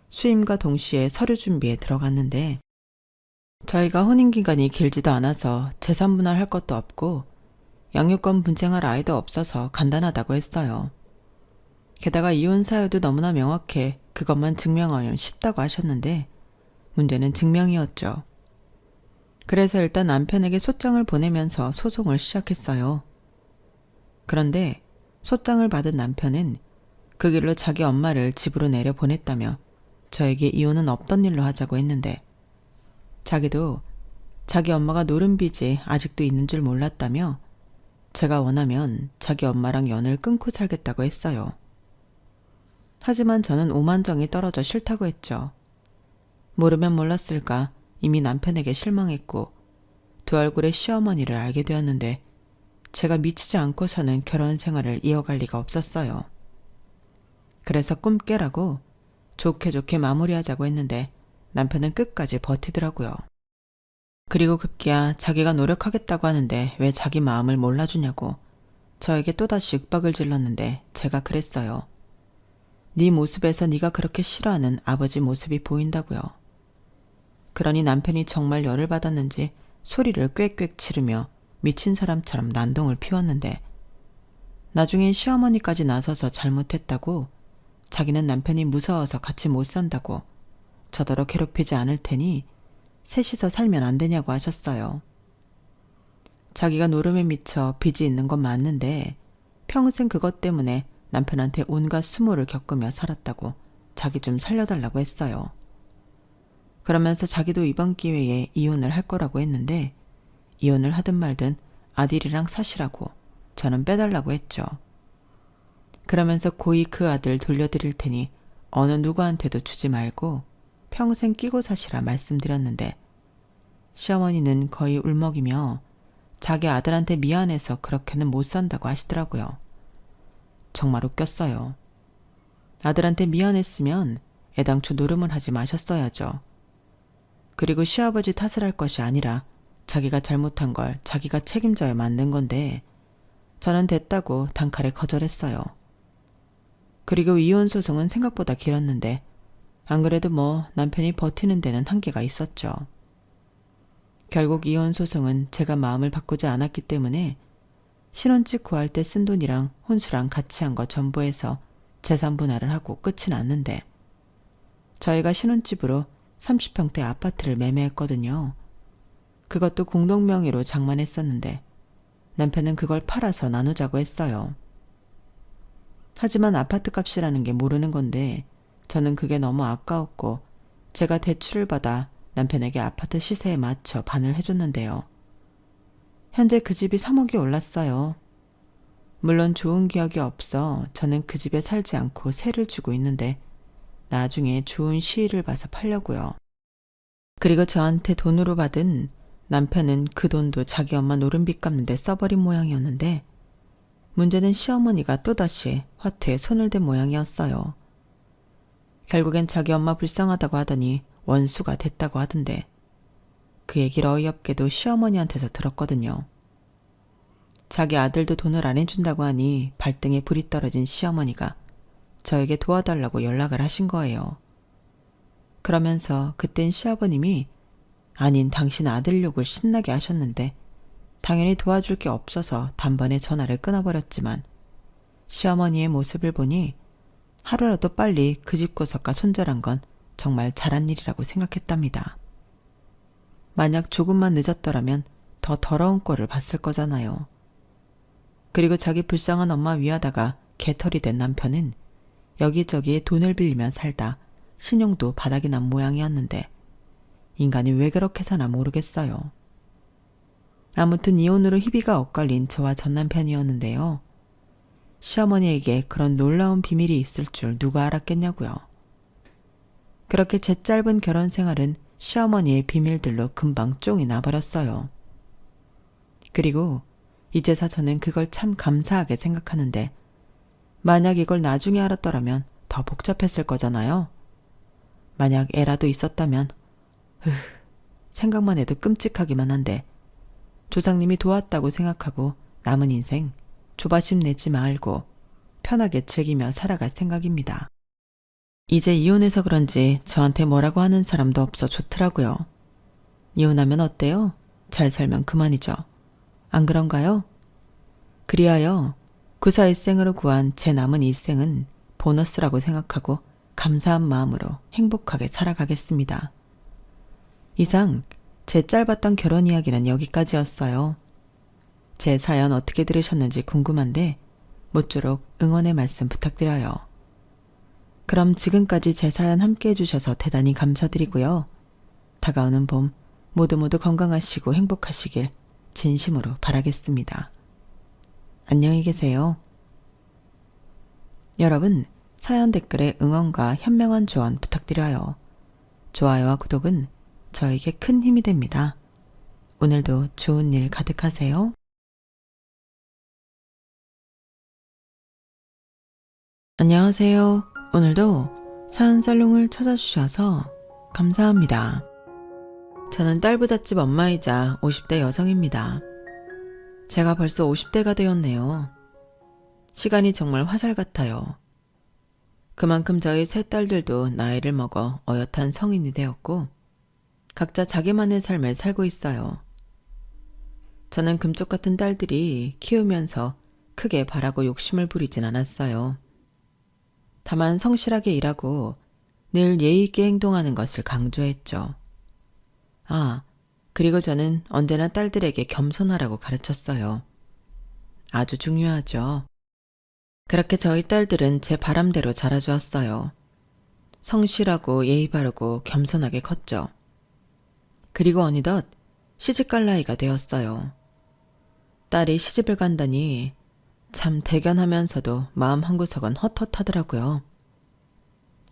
수임과 동시에 서류 준비에 들어갔는데 저희가 혼인기간이 길지도 않아서 재산 분할할 것도 없고 양육권 분쟁할 아이도 없어서 간단하다고 했어요. 게다가 이혼 사유도 너무나 명확해 그것만 증명하면 쉽다고 하셨는데 문제는 증명이었죠. 그래서 일단 남편에게 소장을 보내면서 소송을 시작했어요. 그런데 소장을 받은 남편은 그 길로 자기 엄마를 집으로 내려보냈다며 저에게 이혼은 없던 일로 하자고 했는데 자기도 자기 엄마가 노른 빚이 아직도 있는 줄 몰랐다며 제가 원하면 자기 엄마랑 연을 끊고 살겠다고 했어요. 하지만 저는 오만정이 떨어져 싫다고 했죠. 모르면 몰랐을까 이미 남편에게 실망했고 두 얼굴의 시어머니를 알게 되었는데 제가 미치지 않고서는 결혼 생활을 이어갈 리가 없었어요. 그래서 꿈 깨라고 좋게 좋게 마무리하자고 했는데 남편은 끝까지 버티더라고요. 그리고 급기야 자기가 노력하겠다고 하는데 왜 자기 마음을 몰라주냐고 저에게 또다시 윽박을 질렀는데 제가 그랬어요. 네 모습에서 네가 그렇게 싫어하는 아버지 모습이 보인다고요. 그러니 남편이 정말 열을 받았는지 소리를 꽥꽥 치르며 미친 사람처럼 난동을 피웠는데 나중엔 시어머니까지 나서서 잘못했다고 자기는 남편이 무서워서 같이 못 산다고 저더러 괴롭히지 않을 테니 셋이서 살면 안 되냐고 하셨어요. 자기가 노름에 미쳐 빚이 있는 건 맞는데 평생 그것 때문에 남편한테 온갖 수모를 겪으며 살았다고 자기 좀 살려달라고 했어요. 그러면서 자기도 이번 기회에 이혼을 할 거라고 했는데 이혼을 하든 말든 아들이랑 사시라고 저는 빼달라고 했죠. 그러면서 고이 그 아들 돌려드릴 테니 어느 누구한테도 주지 말고 평생 끼고 사시라 말씀드렸는데 시어머니는 거의 울먹이며 자기 아들한테 미안해서 그렇게는 못 산다고 하시더라고요. 정말 웃겼어요. 아들한테 미안했으면 애당초 노름을 하지 마셨어야죠. 그리고 시아버지 탓을 할 것이 아니라 자기가 잘못한 걸 자기가 책임져야 맞는 건데 저는 됐다고 단칼에 거절했어요. 그리고 이혼 소송은 생각보다 길었는데 안 그래도 뭐 남편이 버티는 데는 한계가 있었죠. 결국 이혼 소송은 제가 마음을 바꾸지 않았기 때문에 신혼집 구할 때 쓴 돈이랑 혼수랑 같이 한 거 전부 해서 재산 분할을 하고 끝이 났는데 저희가 신혼집으로 30평대 아파트를 매매했거든요. 그것도 공동명의로 장만했었는데 남편은 그걸 팔아서 나누자고 했어요. 하지만 아파트 값이라는 게 모르는 건데 저는 그게 너무 아까웠고 제가 대출을 받아 남편에게 아파트 시세에 맞춰 반을 해줬는데요. 현재 그 집이 3억이 올랐어요. 물론 좋은 기억이 없어 저는 그 집에 살지 않고 세를 주고 있는데 나중에 좋은 시일을 봐서 팔려고요. 그리고 저한테 돈으로 받은 남편은 그 돈도 자기 엄마 노름빚 갚는 데 써버린 모양이었는데 문제는 시어머니가 또다시 화투에 손을 댄 모양이었어요. 결국엔 자기 엄마 불쌍하다고 하더니 원수가 됐다고 하던데 그 얘기를 어이없게도 시어머니한테서 들었거든요. 자기 아들도 돈을 안 해준다고 하니 발등에 불이 떨어진 시어머니가 저에게 도와달라고 연락을 하신 거예요. 그러면서 그땐 시아버님이 아닌 당신 아들 욕을 신나게 하셨는데 당연히 도와줄 게 없어서 단번에 전화를 끊어버렸지만 시어머니의 모습을 보니 하루라도 빨리 그 집 구석과 손절한 건 정말 잘한 일이라고 생각했답니다. 만약 조금만 늦었더라면 더 더러운 꼴을 봤을 거잖아요. 그리고 자기 불쌍한 엄마 위하다가 개털이 된 남편은 여기저기에 돈을 빌리며 살다 신용도 바닥이 난 모양이었는데 인간이 왜 그렇게 사나 모르겠어요. 아무튼 이혼으로 희비가 엇갈린 저와 전 남편이었는데요. 시어머니에게 그런 놀라운 비밀이 있을 줄 누가 알았겠냐고요. 그렇게 제 짧은 결혼 생활은 시어머니의 비밀들로 금방 쫑이 나버렸어요. 그리고 이제서 저는 그걸 참 감사하게 생각하는데 만약 이걸 나중에 알았더라면 더 복잡했을 거잖아요. 만약 애라도 있었다면 생각만 해도 끔찍하기만 한데 조상님이 도왔다고 생각하고 남은 인생 조바심 내지 말고 편하게 즐기며 살아갈 생각입니다. 이제 이혼해서 그런지 저한테 뭐라고 하는 사람도 없어 좋더라고요. 이혼하면 어때요? 잘 살면 그만이죠. 안 그런가요? 그리하여 구사일생으로 구한 제 남은 일생은 보너스라고 생각하고 감사한 마음으로 행복하게 살아가겠습니다. 이상 제 짧았던 결혼 이야기는 여기까지였어요. 제 사연 어떻게 들으셨는지 궁금한데 모쪼록 응원의 말씀 부탁드려요. 그럼 지금까지 제 사연 함께 해주셔서 대단히 감사드리고요. 다가오는 봄 모두 건강하시고 행복하시길 진심으로 바라겠습니다. 안녕히 계세요. 여러분, 사연 댓글에 응원과 현명한 조언 부탁드려요. 좋아요와 구독은 저에게 큰 힘이 됩니다. 오늘도 좋은 일 가득하세요. 안녕하세요. 오늘도 사연 살롱을 찾아주셔서 감사합니다. 저는 딸부잣집 엄마이자 50대 여성입니다. 제가 벌써 50대가 되었네요. 시간이 정말 화살 같아요. 그만큼 저희 세 딸들도 나이를 먹어 어엿한 성인이 되었고 각자 자기만의 삶을 살고 있어요. 저는 금쪽 같은 딸들이 키우면서 크게 바라고 욕심을 부리진 않았어요. 다만 성실하게 일하고 늘 예의 있게 행동하는 것을 강조했죠. 그리고 저는 언제나 딸들에게 겸손하라고 가르쳤어요. 아주 중요하죠. 그렇게 저희 딸들은 제 바람대로 자라주었어요. 성실하고 예의 바르고 겸손하게 컸죠. 그리고 어느덧 시집갈 나이가 되었어요. 딸이 시집을 간다니 참 대견하면서도 마음 한구석은 헛헛하더라고요.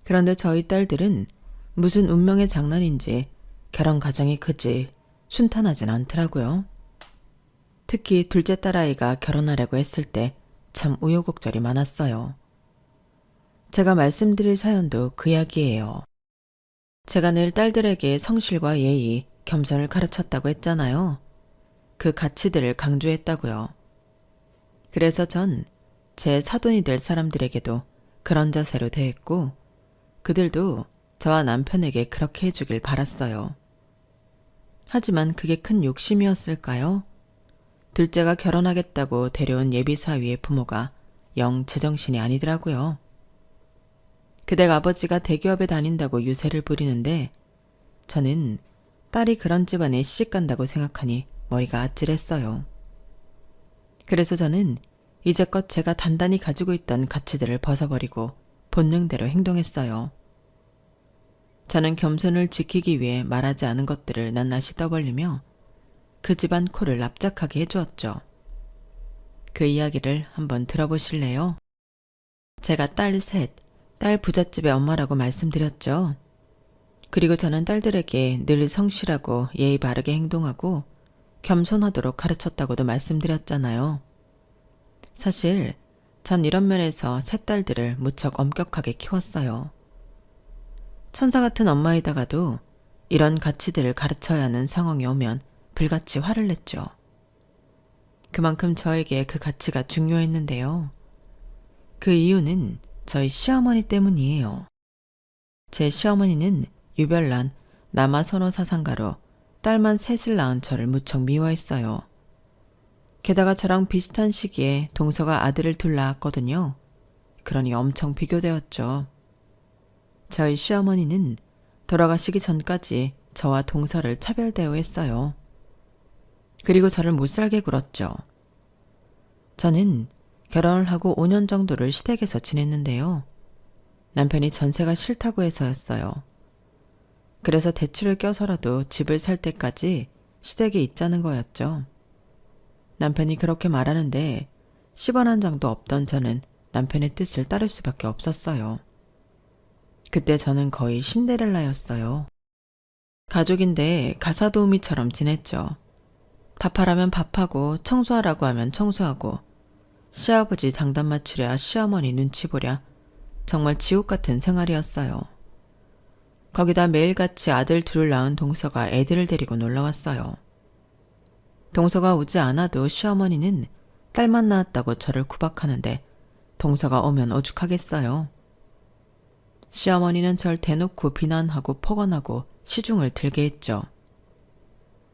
그런데 저희 딸들은 무슨 운명의 장난인지 결혼 가정이 그지 순탄하진 않더라고요. 특히 둘째 딸아이가 결혼하려고 했을 때 참 우여곡절이 많았어요. 제가 말씀드릴 사연도 그 이야기예요. 제가 늘 딸들에게 성실과 예의, 겸손을 가르쳤다고 했잖아요. 그 가치들을 강조했다고요. 그래서 전 제 사돈이 될 사람들에게도 그런 자세로 대했고 그들도 저와 남편에게 그렇게 해주길 바랐어요. 하지만 그게 큰 욕심이었을까요? 둘째가 결혼하겠다고 데려온 예비사위의 부모가 영 제정신이 아니더라고요. 그댁 아버지가 대기업에 다닌다고 유세를 부리는데 저는 딸이 그런 집안에 시집간다고 생각하니 머리가 아찔했어요. 그래서 저는 이제껏 제가 단단히 가지고 있던 가치들을 벗어버리고 본능대로 행동했어요. 저는 겸손을 지키기 위해 말하지 않은 것들을 낱낱이 떠벌리며 그 집안 코를 납작하게 해주었죠. 그 이야기를 한번 들어보실래요? 제가 딸 셋, 딸 부잣집의 엄마라고 말씀드렸죠. 그리고 저는 딸들에게 늘 성실하고 예의 바르게 행동하고 겸손하도록 가르쳤다고도 말씀드렸잖아요. 사실 전 이런 면에서 세 딸들을 무척 엄격하게 키웠어요. 천사 같은 엄마이다가도 이런 가치들을 가르쳐야 하는 상황이 오면 불같이 화를 냈죠. 그만큼 저에게 그 가치가 중요했는데요. 그 이유는 저희 시어머니 때문이에요. 제 시어머니는 유별난 남아선호 사상가로 딸만 셋을 낳은 저를 무척 미워했어요. 게다가 저랑 비슷한 시기에 동서가 아들을 둘 낳았거든요. 그러니 엄청 비교되었죠. 저희 시어머니는 돌아가시기 전까지 저와 동서를 차별 대우했어요. 그리고 저를 못살게 굴었죠. 저는 결혼을 하고 5년 정도를 시댁에서 지냈는데요. 남편이 전세가 싫다고 해서였어요. 그래서 대출을 껴서라도 집을 살 때까지 시댁에 있자는 거였죠. 남편이 그렇게 말하는데 10원 한 장도 없던 저는 남편의 뜻을 따를 수밖에 없었어요. 그때 저는 거의 신데렐라였어요. 가족인데 가사도우미처럼 지냈죠. 밥하라면 밥하고 청소하라고 하면 청소하고 시아버지 장단 맞추랴 시어머니 눈치 보랴 정말 지옥 같은 생활이었어요. 거기다 매일같이 아들 둘을 낳은 동서가 애들을 데리고 놀러왔어요. 동서가 오지 않아도 시어머니는 딸만 낳았다고 저를 구박하는데 동서가 오면 오죽하겠어요. 시어머니는 절 대놓고 비난하고 폭언하고 시중을 들게 했죠.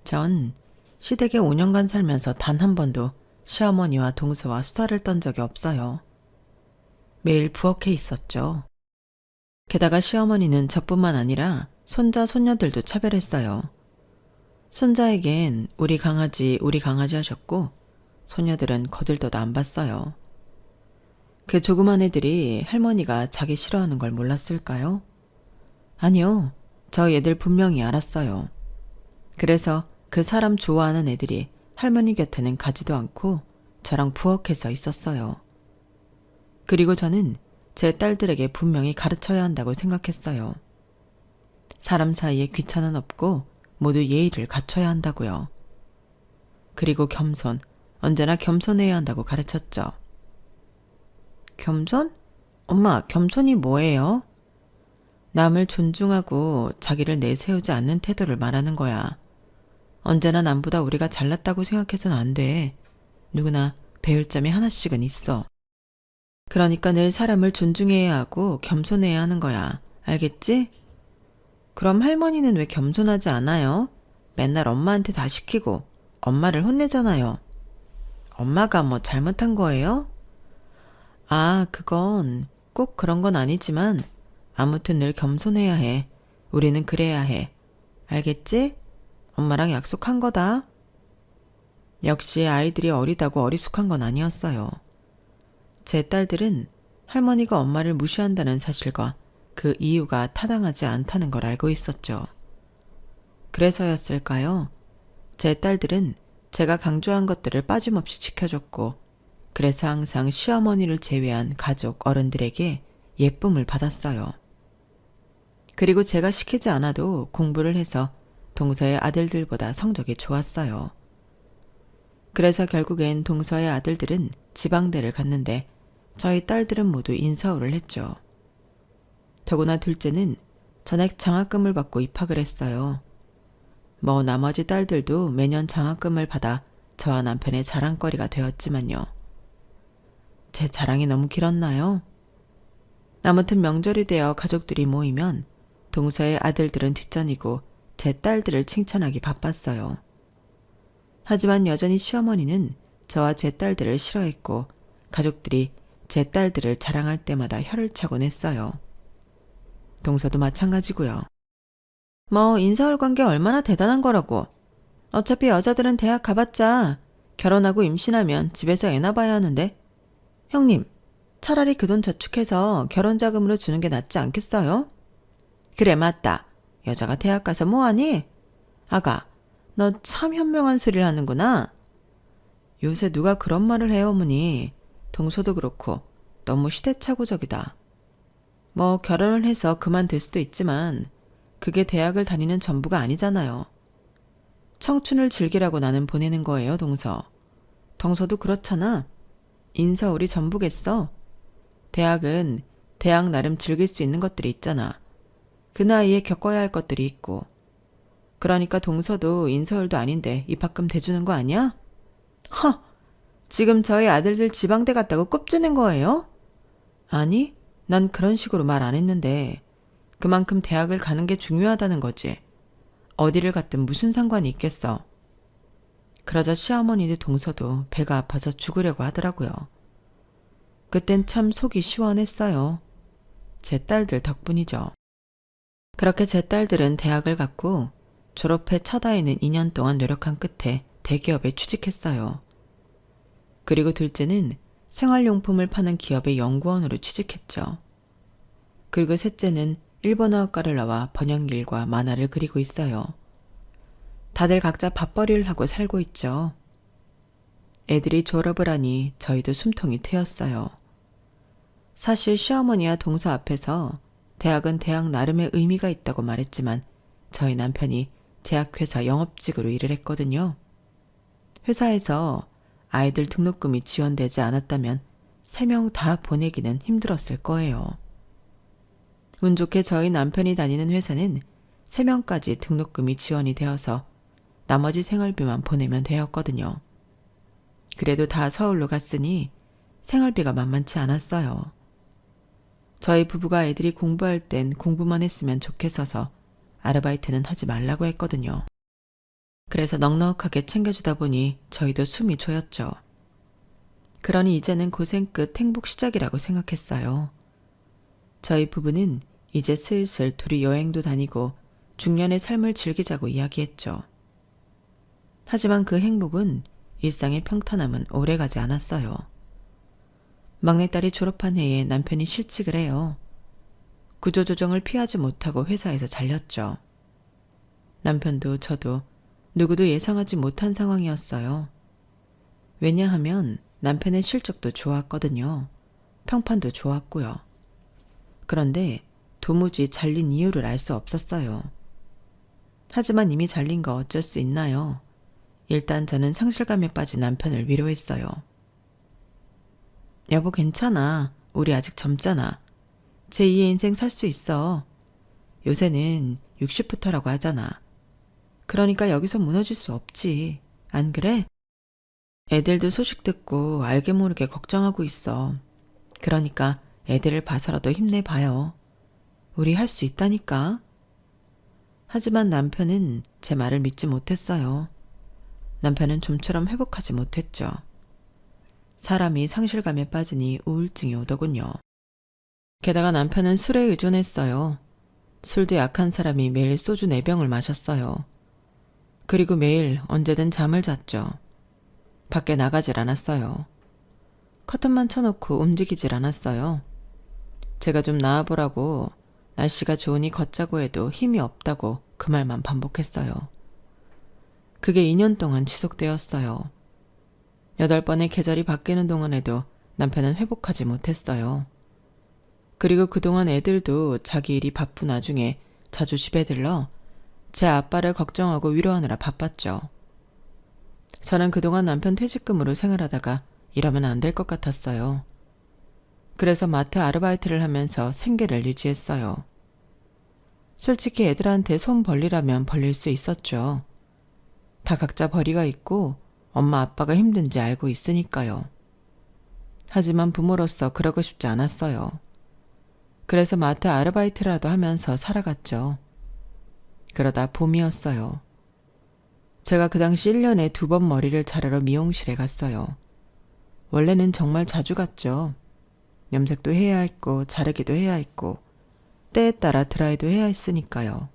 전 시댁에 5년간 살면서 단 한 번도 시어머니와 동서와 수다를 떤 적이 없어요. 매일 부엌에 있었죠. 게다가 시어머니는 저뿐만 아니라 손자, 손녀들도 차별했어요. 손자에겐 우리 강아지 하셨고 손녀들은 거들떠도 안 봤어요. 그 조그만 애들이 할머니가 자기 싫어하는 걸 몰랐을까요? 아니요. 저 애들 분명히 알았어요. 그래서 그 사람 좋아하는 애들이 할머니 곁에는 가지도 않고 저랑 부엌에서 있었어요. 그리고 저는 제 딸들에게 분명히 가르쳐야 한다고 생각했어요. 사람 사이에 귀찮은 없고 모두 예의를 갖춰야 한다고요. 그리고 겸손, 언제나 겸손해야 한다고 가르쳤죠. 겸손? 엄마, 겸손이 뭐예요? 남을 존중하고 자기를 내세우지 않는 태도를 말하는 거야. 언제나 남보다 우리가 잘났다고 생각해서는 안 돼. 누구나 배울 점이 하나씩은 있어. 그러니까 늘 사람을 존중해야 하고 겸손해야 하는 거야. 알겠지? 그럼 할머니는 왜 겸손하지 않아요? 맨날 엄마한테 다 시키고 엄마를 혼내잖아요. 엄마가 뭐 잘못한 거예요? 아, 그건 꼭 그런 건 아니지만 아무튼 늘 겸손해야 해. 우리는 그래야 해. 알겠지? 엄마랑 약속한 거다. 역시 아이들이 어리다고 어리숙한 건 아니었어요. 제 딸들은 할머니가 엄마를 무시한다는 사실과 그 이유가 타당하지 않다는 걸 알고 있었죠. 그래서였을까요? 제 딸들은 제가 강조한 것들을 빠짐없이 지켜줬고 그래서 항상 시어머니를 제외한 가족 어른들에게 예쁨을 받았어요. 그리고 제가 시키지 않아도 공부를 해서 동서의 아들들보다 성적이 좋았어요. 그래서 결국엔 동서의 아들들은 지방대를 갔는데 저희 딸들은 모두 인서울을 했죠. 더구나 둘째는 전액 장학금을 받고 입학을 했어요. 뭐 나머지 딸들도 매년 장학금을 받아 저와 남편의 자랑거리가 되었지만요. 제 자랑이 너무 길었나요? 아무튼 명절이 되어 가족들이 모이면 동서의 아들들은 뒷전이고 제 딸들을 칭찬하기 바빴어요. 하지만 여전히 시어머니는 저와 제 딸들을 싫어했고 가족들이 제 딸들을 자랑할 때마다 혀를 차곤 했어요. 동서도 마찬가지고요. 뭐 인서울 간 게 얼마나 대단한 거라고. 어차피 여자들은 대학 가봤자 결혼하고 임신하면 집에서 애나 봐야 하는데. 형님, 차라리 그 돈 저축해서 결혼자금으로 주는 게 낫지 않겠어요? 그래, 맞다. 여자가 대학 가서 뭐하니? 아가, 너 참 현명한 소리를 하는구나. 요새 누가 그런 말을 해요, 어머니. 동서도 그렇고 너무 시대착오적이다. 뭐 결혼을 해서 그만둘 수도 있지만 그게 대학을 다니는 전부가 아니잖아요. 청춘을 즐기라고 나는 보내는 거예요, 동서. 동서도 그렇잖아. 인서울이 전부겠어. 대학은 대학 나름 즐길 수 있는 것들이 있잖아. 그 나이에 겪어야 할 것들이 있고. 그러니까 동서도 인서울도 아닌데 입학금 대주는 거 아니야? 허! 지금 저희 아들들 지방대 갔다고 꼽주는 거예요? 아니, 난 그런 식으로 말 안 했는데 그만큼 대학을 가는 게 중요하다는 거지. 어디를 갔든 무슨 상관이 있겠어. 그러자 시어머니네 동서도 배가 아파서 죽으려고 하더라고요. 그땐 참 속이 시원했어요. 제 딸들 덕분이죠. 그렇게 제 딸들은 대학을 갔고 졸업해 첫 아이는 2년 동안 노력한 끝에 대기업에 취직했어요. 그리고 둘째는 생활용품을 파는 기업의 연구원으로 취직했죠. 그리고 셋째는 일본어학과를 나와 번역일과 만화를 그리고 있어요. 다들 각자 밥벌이를 하고 살고 있죠. 애들이 졸업을 하니 저희도 숨통이 트였어요. 사실 시어머니와 동서 앞에서 대학은 대학 나름의 의미가 있다고 말했지만 저희 남편이 제약회사 영업직으로 일을 했거든요. 회사에서 아이들 등록금이 지원되지 않았다면 3명 다 보내기는 힘들었을 거예요. 운 좋게 저희 남편이 다니는 회사는 3명까지 등록금이 지원이 되어서 나머지 생활비만 보내면 되었거든요. 그래도 다 서울로 갔으니 생활비가 만만치 않았어요. 저희 부부가 애들이 공부할 땐 공부만 했으면 좋겠어서 아르바이트는 하지 말라고 했거든요. 그래서 넉넉하게 챙겨주다 보니 저희도 숨이 조였죠. 그러니 이제는 고생 끝 행복 시작이라고 생각했어요. 저희 부부는 이제 슬슬 둘이 여행도 다니고 중년의 삶을 즐기자고 이야기했죠. 하지만 그 행복은 일상의 평탄함은 오래가지 않았어요. 막내딸이 졸업한 해에 남편이 실직을 해요. 구조조정을 피하지 못하고 회사에서 잘렸죠. 남편도 저도 누구도 예상하지 못한 상황이었어요. 왜냐하면 남편의 실적도 좋았거든요. 평판도 좋았고요. 그런데 도무지 잘린 이유를 알 수 없었어요. 하지만 이미 잘린 거 어쩔 수 있나요? 일단 저는 상실감에 빠진 남편을 위로했어요. 여보 괜찮아. 우리 아직 젊잖아. 제2의 인생 살 수 있어. 요새는 60부터라고 하잖아. 그러니까 여기서 무너질 수 없지. 안 그래? 애들도 소식 듣고 알게 모르게 걱정하고 있어. 그러니까 애들을 봐서라도 힘내봐요. 우리 할 수 있다니까. 하지만 남편은 제 말을 믿지 못했어요. 남편은 좀처럼 회복하지 못했죠. 사람이 상실감에 빠지니 우울증이 오더군요. 게다가 남편은 술에 의존했어요. 술도 약한 사람이 매일 소주 4병을 마셨어요. 그리고 매일 언제든 잠을 잤죠. 밖에 나가질 않았어요. 커튼만 쳐놓고 움직이질 않았어요. 제가 좀 나아보라고 날씨가 좋으니 걷자고 해도 힘이 없다고 그 말만 반복했어요. 그게 2년 동안 지속되었어요. 8번의 계절이 바뀌는 동안에도 남편은 회복하지 못했어요. 그리고 그동안 애들도 자기 일이 바쁜 와중에 자주 집에 들러 제 아빠를 걱정하고 위로하느라 바빴죠. 저는 그동안 남편 퇴직금으로 생활하다가 이러면 안 될 것 같았어요. 그래서 마트 아르바이트를 하면서 생계를 유지했어요. 솔직히 애들한테 손 벌리라면 벌릴 수 있었죠. 다 각자 벌이가 있고 엄마 아빠가 힘든지 알고 있으니까요. 하지만 부모로서 그러고 싶지 않았어요. 그래서 마트 아르바이트라도 하면서 살아갔죠. 그러다 봄이었어요. 제가 그 당시 1년에 2번 머리를 자르러 미용실에 갔어요. 원래는 정말 자주 갔죠. 염색도 해야 했고 자르기도 해야 했고 때에 따라 드라이도 해야 했으니까요.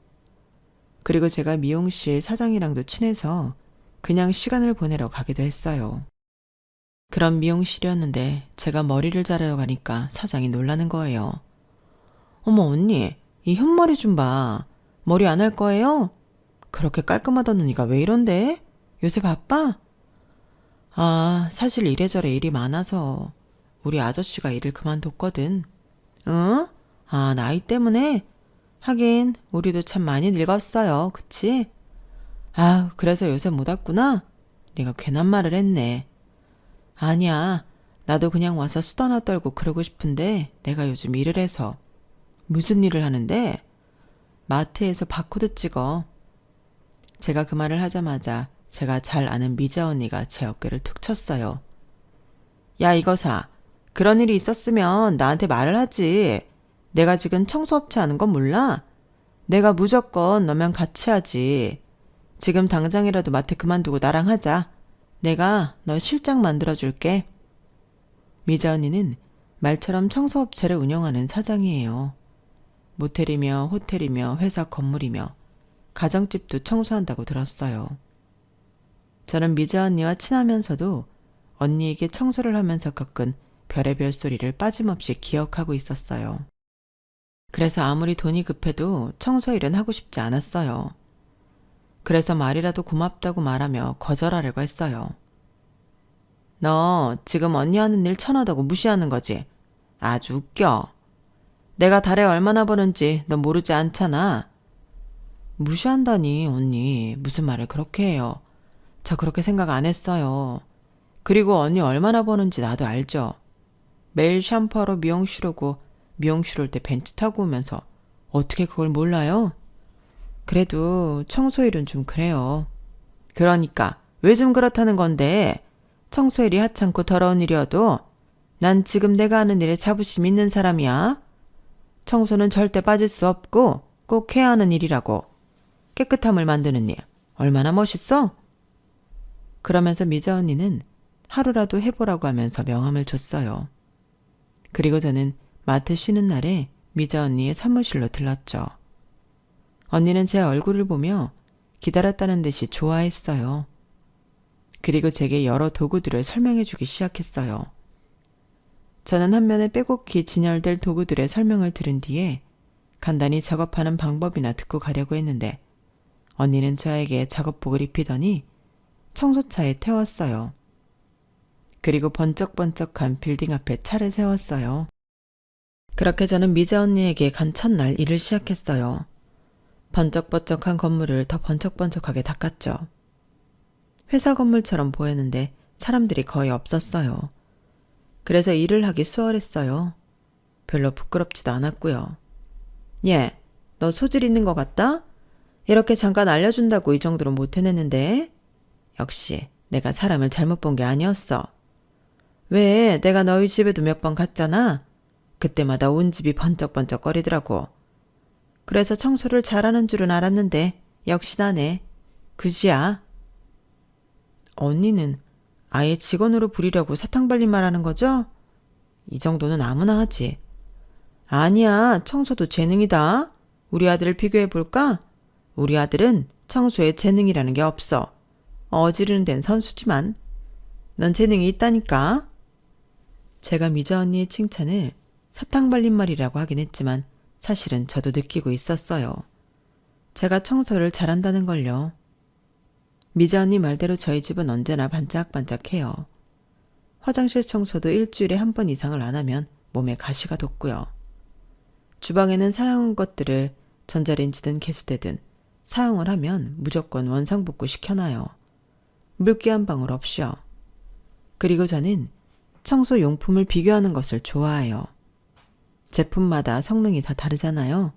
그리고 제가 미용실 사장이랑도 친해서 그냥 시간을 보내러 가기도 했어요. 그런 미용실이었는데 제가 머리를 자르러 가니까 사장이 놀라는 거예요. 어머 언니, 이 흰머리 좀 봐. 머리 안 할 거예요? 그렇게 깔끔하던 언니가 왜 이런데? 요새 바빠? 아, 사실 이래저래 일이 많아서 우리 아저씨가 일을 그만뒀거든. 응? 아, 나이 때문에? 하긴 우리도 참 많이 늙었어요. 그치? 아, 그래서 요새 못 왔구나? 내가 괜한 말을 했네. 아니야. 나도 그냥 와서 수다나 떨고 그러고 싶은데 내가 요즘 일을 해서. 무슨 일을 하는데? 마트에서 바코드 찍어. 제가 그 말을 하자마자 제가 잘 아는 미자 언니가 제 어깨를 툭 쳤어요. 야, 이거사. 그런 일이 있었으면 나한테 말을 하지. 내가 지금 청소업체 하는 건 몰라? 내가 무조건 너면 같이 하지. 지금 당장이라도 마트 그만두고 나랑 하자. 내가 너 실장 만들어줄게. 미자 언니는 말처럼 청소업체를 운영하는 사장이에요. 모텔이며 호텔이며 회사 건물이며 가정집도 청소한다고 들었어요. 저는 미자 언니와 친하면서도 언니에게 청소를 하면서 겪은 별의별 소리를 빠짐없이 기억하고 있었어요. 그래서 아무리 돈이 급해도 청소일은 하고 싶지 않았어요. 그래서 말이라도 고맙다고 말하며 거절하려고 했어요. 너 지금 언니 하는 일 천하다고 무시하는 거지? 아주 웃겨. 내가 달에 얼마나 버는지 너 모르지 않잖아. 무시한다니 언니 무슨 말을 그렇게 해요. 저 그렇게 생각 안 했어요. 그리고 언니 얼마나 버는지 나도 알죠. 매일 샴푸하러 미용실 오고 미용실 올 때 벤츠 타고 오면서 어떻게 그걸 몰라요? 그래도 청소일은 좀 그래요. 그러니까 왜 좀 그렇다는 건데 청소일이 하찮고 더러운 일이어도 난 지금 내가 하는 일에 자부심 있는 사람이야. 청소는 절대 빠질 수 없고 꼭 해야 하는 일이라고. 깨끗함을 만드는 일 얼마나 멋있어? 그러면서 미자 언니는 하루라도 해보라고 하면서 명함을 줬어요. 그리고 저는 마트 쉬는 날에 미자 언니의 사무실로 들렀죠. 언니는 제 얼굴을 보며 기다렸다는 듯이 좋아했어요. 그리고 제게 여러 도구들을 설명해 주기 시작했어요. 저는 한면에 빼곡히 진열될 도구들의 설명을 들은 뒤에 간단히 작업하는 방법이나 듣고 가려고 했는데 언니는 저에게 작업복을 입히더니 청소차에 태웠어요. 그리고 번쩍번쩍한 빌딩 앞에 차를 세웠어요. 그렇게 저는 미자 언니에게 간 첫날 일을 시작했어요. 번쩍번쩍한 건물을 더 번쩍번쩍하게 닦았죠. 회사 건물처럼 보였는데 사람들이 거의 없었어요. 그래서 일을 하기 수월했어요. 별로 부끄럽지도 않았고요. 얘, 너 소질 있는 것 같다? 이렇게 잠깐 알려준다고 이 정도로 못 해냈는데? 역시 내가 사람을 잘못 본 게 아니었어. 왜 내가 너희 집에도 몇 번 갔잖아? 그때마다 온 집이 번쩍번쩍거리더라고. 그래서 청소를 잘하는 줄은 알았는데 역시 나네. 그지야. 언니는 아예 직원으로 부리려고 사탕 발린 말하는 거죠? 이 정도는 아무나 하지. 아니야, 청소도 재능이다. 우리 아들을 비교해볼까? 우리 아들은 청소에 재능이라는 게 없어. 어지르는 데는 선수지만 넌 재능이 있다니까. 제가 미자 언니의 칭찬을 사탕 발린 말이라고 하긴 했지만 사실은 저도 느끼고 있었어요. 제가 청소를 잘한다는 걸요. 미자 언니 말대로 저희 집은 언제나 반짝반짝해요. 화장실 청소도 일주일에 한 번 이상을 안 하면 몸에 가시가 돋고요. 주방에는 사용한 것들을 전자레인지든 개수대든 사용을 하면 무조건 원상복구 시켜놔요. 물기 한 방울 없이요. 그리고 저는 청소 용품을 비교하는 것을 좋아해요. 제품마다 성능이 다 다르잖아요.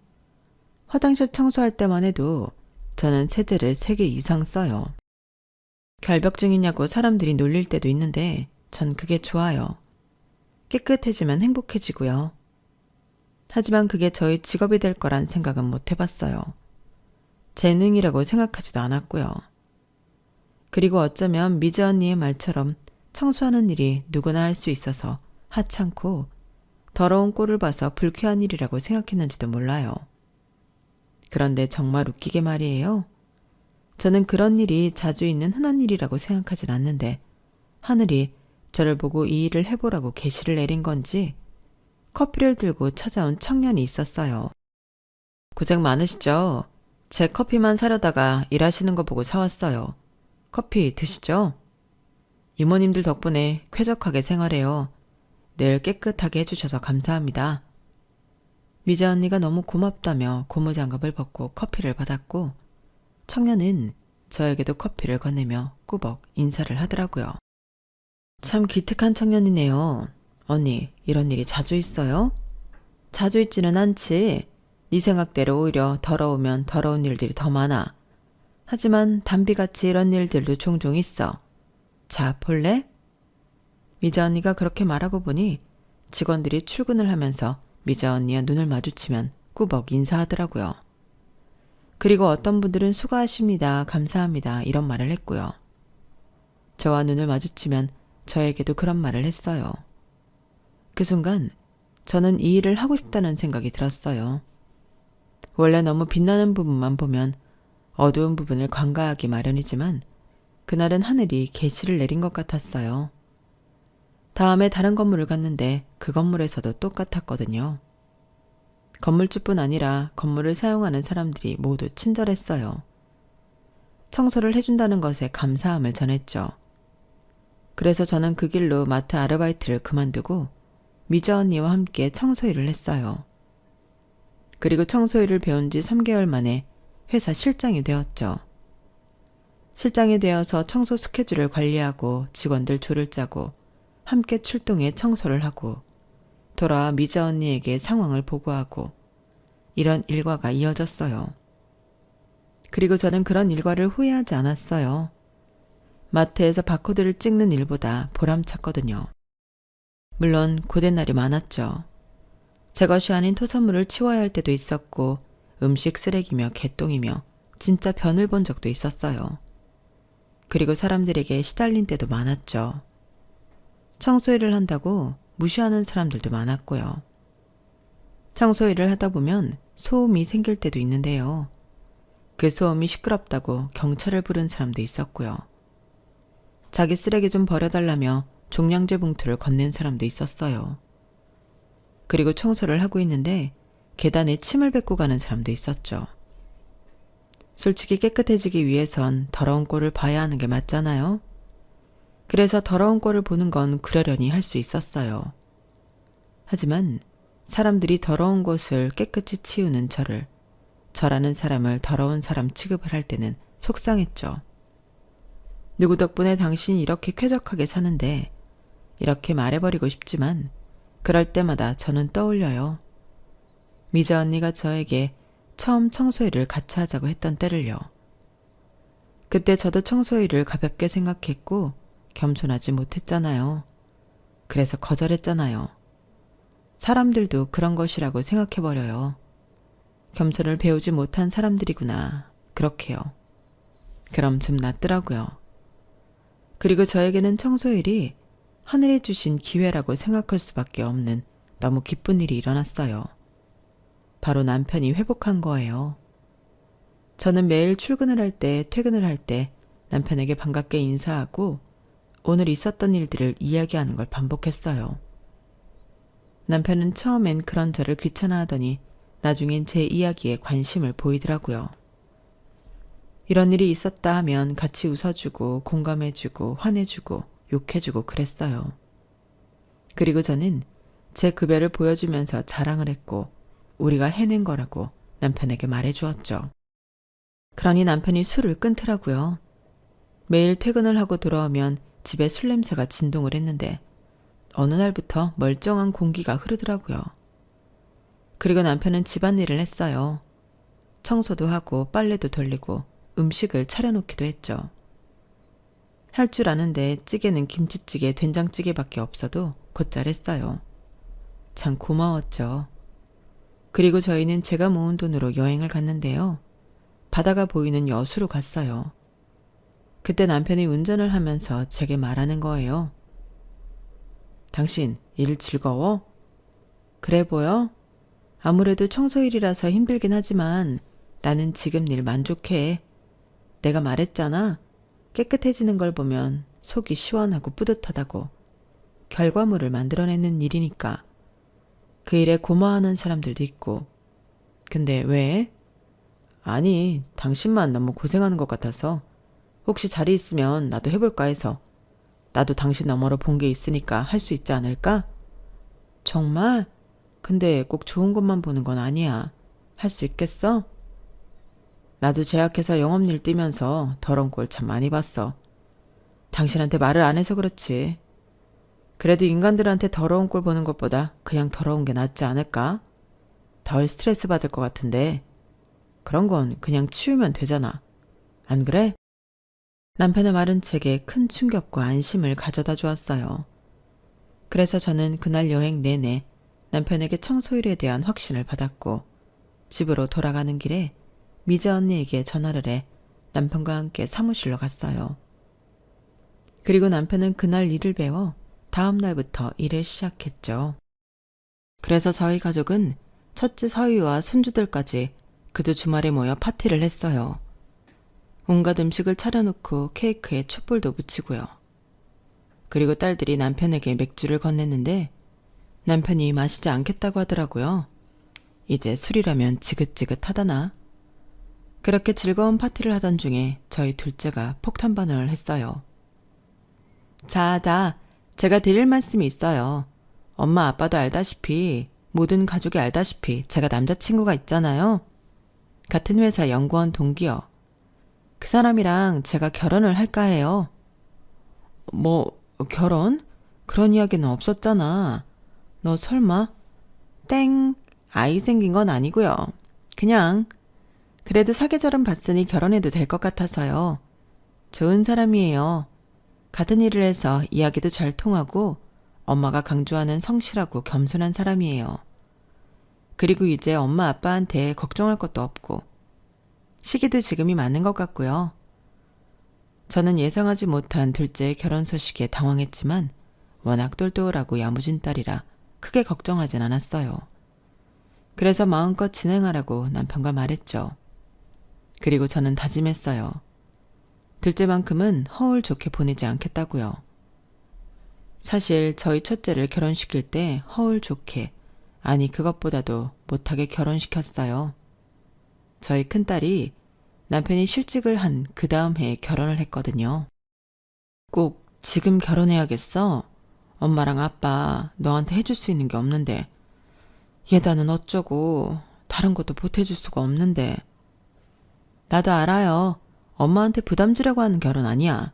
화장실 청소할 때만 해도 저는 세제를 3개 이상 써요. 결벽증이냐고 사람들이 놀릴 때도 있는데 전 그게 좋아요. 깨끗해지면 행복해지고요. 하지만 그게 저의 직업이 될 거란 생각은 못 해봤어요. 재능이라고 생각하지도 않았고요. 그리고 어쩌면 미자 언니의 말처럼 청소하는 일이 누구나 할 수 있어서 하찮고 더러운 꼴을 봐서 불쾌한 일이라고 생각했는지도 몰라요. 그런데 정말 웃기게 말이에요. 저는 그런 일이 자주 있는 흔한 일이라고 생각하진 않는데 하늘이 저를 보고 이 일을 해보라고 계시를 내린 건지 커피를 들고 찾아온 청년이 있었어요. 고생 많으시죠? 제 커피만 사려다가 일하시는 거 보고 사왔어요. 커피 드시죠? 이모님들 덕분에 쾌적하게 생활해요. 늘 깨끗하게 해주셔서 감사합니다. 미자 언니가 너무 고맙다며 고무장갑을 벗고 커피를 받았고 청년은 저에게도 커피를 건네며 꾸벅 인사를 하더라고요. 참 기특한 청년이네요. 언니, 이런 일이 자주 있어요? 자주 있지는 않지. 네 생각대로 오히려 더러우면 더러운 일들이 더 많아. 하지만 담비같이 이런 일들도 종종 있어. 자, 볼래? 미자 언니가 그렇게 말하고 보니 직원들이 출근을 하면서 미자 언니와 눈을 마주치면 꾸벅 인사하더라고요. 그리고 어떤 분들은 수고하십니다, 감사합니다 이런 말을 했고요. 저와 눈을 마주치면 저에게도 그런 말을 했어요. 그 순간 저는 이 일을 하고 싶다는 생각이 들었어요. 원래 너무 빛나는 부분만 보면 어두운 부분을 관가하기 마련이지만 그날은 하늘이 계시를 내린 것 같았어요. 다음에 다른 건물을 갔는데 그 건물에서도 똑같았거든요. 건물주뿐 아니라 건물을 사용하는 사람들이 모두 친절했어요. 청소를 해준다는 것에 감사함을 전했죠. 그래서 저는 그 길로 마트 아르바이트를 그만두고 미자 언니와 함께 청소일을 했어요. 그리고 청소일을 배운 지 3개월 만에 회사 실장이 되었죠. 실장이 되어서 청소 스케줄을 관리하고 직원들 조를 짜고 함께 출동해 청소를 하고 돌아와 미자 언니에게 상황을 보고하고 이런 일과가 이어졌어요. 그리고 저는 그런 일과를 후회하지 않았어요. 마트에서 바코드를 찍는 일보다 보람찼거든요. 물론 고된 날이 많았죠. 제 것이 아닌 토사물을 치워야 할 때도 있었고 음식 쓰레기며 개똥이며 진짜 변을 본 적도 있었어요. 그리고 사람들에게 시달린 때도 많았죠. 청소일을 한다고 무시하는 사람들도 많았고요. 청소일을 하다 보면 소음이 생길 때도 있는데요. 그 소음이 시끄럽다고 경찰을 부른 사람도 있었고요. 자기 쓰레기 좀 버려달라며 종량제 봉투를 건넨 사람도 있었어요. 그리고 청소를 하고 있는데 계단에 침을 뱉고 가는 사람도 있었죠. 솔직히 깨끗해지기 위해선 더러운 꼴을 봐야 하는 게 맞잖아요. 그래서 더러운 꼴을 보는 건 그러려니 할 수 있었어요. 하지만 사람들이 더러운 곳을 깨끗이 치우는 저라는 사람을 더러운 사람 취급을 할 때는 속상했죠. 누구 덕분에 당신이 이렇게 쾌적하게 사는데 이렇게 말해버리고 싶지만 그럴 때마다 저는 떠올려요. 미자 언니가 저에게 처음 청소일을 같이 하자고 했던 때를요. 그때 저도 청소일을 가볍게 생각했고 겸손하지 못했잖아요. 그래서 거절했잖아요. 사람들도 그런 것이라고 생각해버려요. 겸손을 배우지 못한 사람들이구나. 그렇게요. 그럼 좀 낫더라고요. 그리고 저에게는 청소일이 하늘이 주신 기회라고 생각할 수밖에 없는 너무 기쁜 일이 일어났어요. 바로 남편이 회복한 거예요. 저는 매일 출근을 할 때, 퇴근을 할 때 남편에게 반갑게 인사하고 오늘 있었던 일들을 이야기하는 걸 반복했어요. 남편은 처음엔 그런 저를 귀찮아하더니 나중엔 제 이야기에 관심을 보이더라고요. 이런 일이 있었다 하면 같이 웃어주고 공감해주고 화내주고 욕해주고 그랬어요. 그리고 저는 제 급여를 보여주면서 자랑을 했고 우리가 해낸 거라고 남편에게 말해주었죠. 그러니 남편이 술을 끊더라고요. 매일 퇴근을 하고 돌아오면 집에 술 냄새가 진동을 했는데 어느 날부터 멀쩡한 공기가 흐르더라고요. 그리고 남편은 집안일을 했어요. 청소도 하고 빨래도 돌리고 음식을 차려놓기도 했죠. 할 줄 아는데 찌개는 김치찌개, 된장찌개밖에 없어도 곧잘 했어요. 참 고마웠죠. 그리고 저희는 제가 모은 돈으로 여행을 갔는데요. 바다가 보이는 여수로 갔어요. 그때 남편이 운전을 하면서 제게 말하는 거예요. 당신 일 즐거워? 그래 보여? 아무래도 청소일이라서 힘들긴 하지만 나는 지금 일 만족해. 내가 말했잖아. 깨끗해지는 걸 보면 속이 시원하고 뿌듯하다고. 결과물을 만들어내는 일이니까. 그 일에 고마워하는 사람들도 있고. 근데 왜? 아니, 당신만 너무 고생하는 것 같아서 혹시 자리 있으면 나도 해볼까 해서. 나도 당신 너머로 본 게 있으니까 할 수 있지 않을까? 정말? 근데 꼭 좋은 것만 보는 건 아니야. 할 수 있겠어? 나도 제약회사 영업일 뛰면서 더러운 꼴 참 많이 봤어. 당신한테 말을 안 해서 그렇지. 그래도 인간들한테 더러운 꼴 보는 것보다 그냥 더러운 게 낫지 않을까? 덜 스트레스 받을 것 같은데. 그런 건 그냥 치우면 되잖아. 안 그래? 남편의 말은 제게 큰 충격과 안심을 가져다 주었어요. 그래서 저는 그날 여행 내내 남편에게 청소일에 대한 확신을 받았고 집으로 돌아가는 길에 미자 언니에게 전화를 해 남편과 함께 사무실로 갔어요. 그리고 남편은 그날 일을 배워 다음 날부터 일을 시작했죠. 그래서 저희 가족은 첫째 서희와 손주들까지 그저 주말에 모여 파티를 했어요. 온갖 음식을 차려놓고 케이크에 촛불도 붙이고요. 그리고 딸들이 남편에게 맥주를 건넸는데 남편이 마시지 않겠다고 하더라고요. 이제 술이라면 지긋지긋하다나. 그렇게 즐거운 파티를 하던 중에 저희 둘째가 폭탄 반응을 했어요. 자, 제가 드릴 말씀이 있어요. 엄마 아빠도 알다시피, 모든 가족이 알다시피 제가 남자친구가 있잖아요. 같은 회사 연구원 동기요. 그 사람이랑 제가 결혼을 할까 해요. 뭐 결혼? 그런 이야기는 없었잖아. 너 설마? 땡, 아이 생긴 건 아니고요. 그냥 그래도 사계절은 봤으니 결혼해도 될 것 같아서요. 좋은 사람이에요. 같은 일을 해서 이야기도 잘 통하고 엄마가 강조하는 성실하고 겸손한 사람이에요. 그리고 이제 엄마 아빠한테 걱정할 것도 없고 시기도 지금이 맞는 것 같고요. 저는 예상하지 못한 둘째의 결혼 소식에 당황했지만 워낙 똘똘하고 야무진 딸이라 크게 걱정하진 않았어요. 그래서 마음껏 진행하라고 남편과 말했죠. 그리고 저는 다짐했어요. 둘째만큼은 허울 좋게 보내지 않겠다고요. 사실 저희 첫째를 결혼시킬 때 허울 좋게, 아니 그것보다도 못하게 결혼시켰어요. 저희 큰딸이 남편이 실직을 한 그 다음 해에 결혼을 했거든요. 꼭 지금 결혼해야겠어? 엄마랑 아빠 너한테 해줄 수 있는 게 없는데 예단은 어쩌고 다른 것도 보태줄 수가 없는데. 나도 알아요. 엄마한테 부담 주려고 하는 결혼 아니야.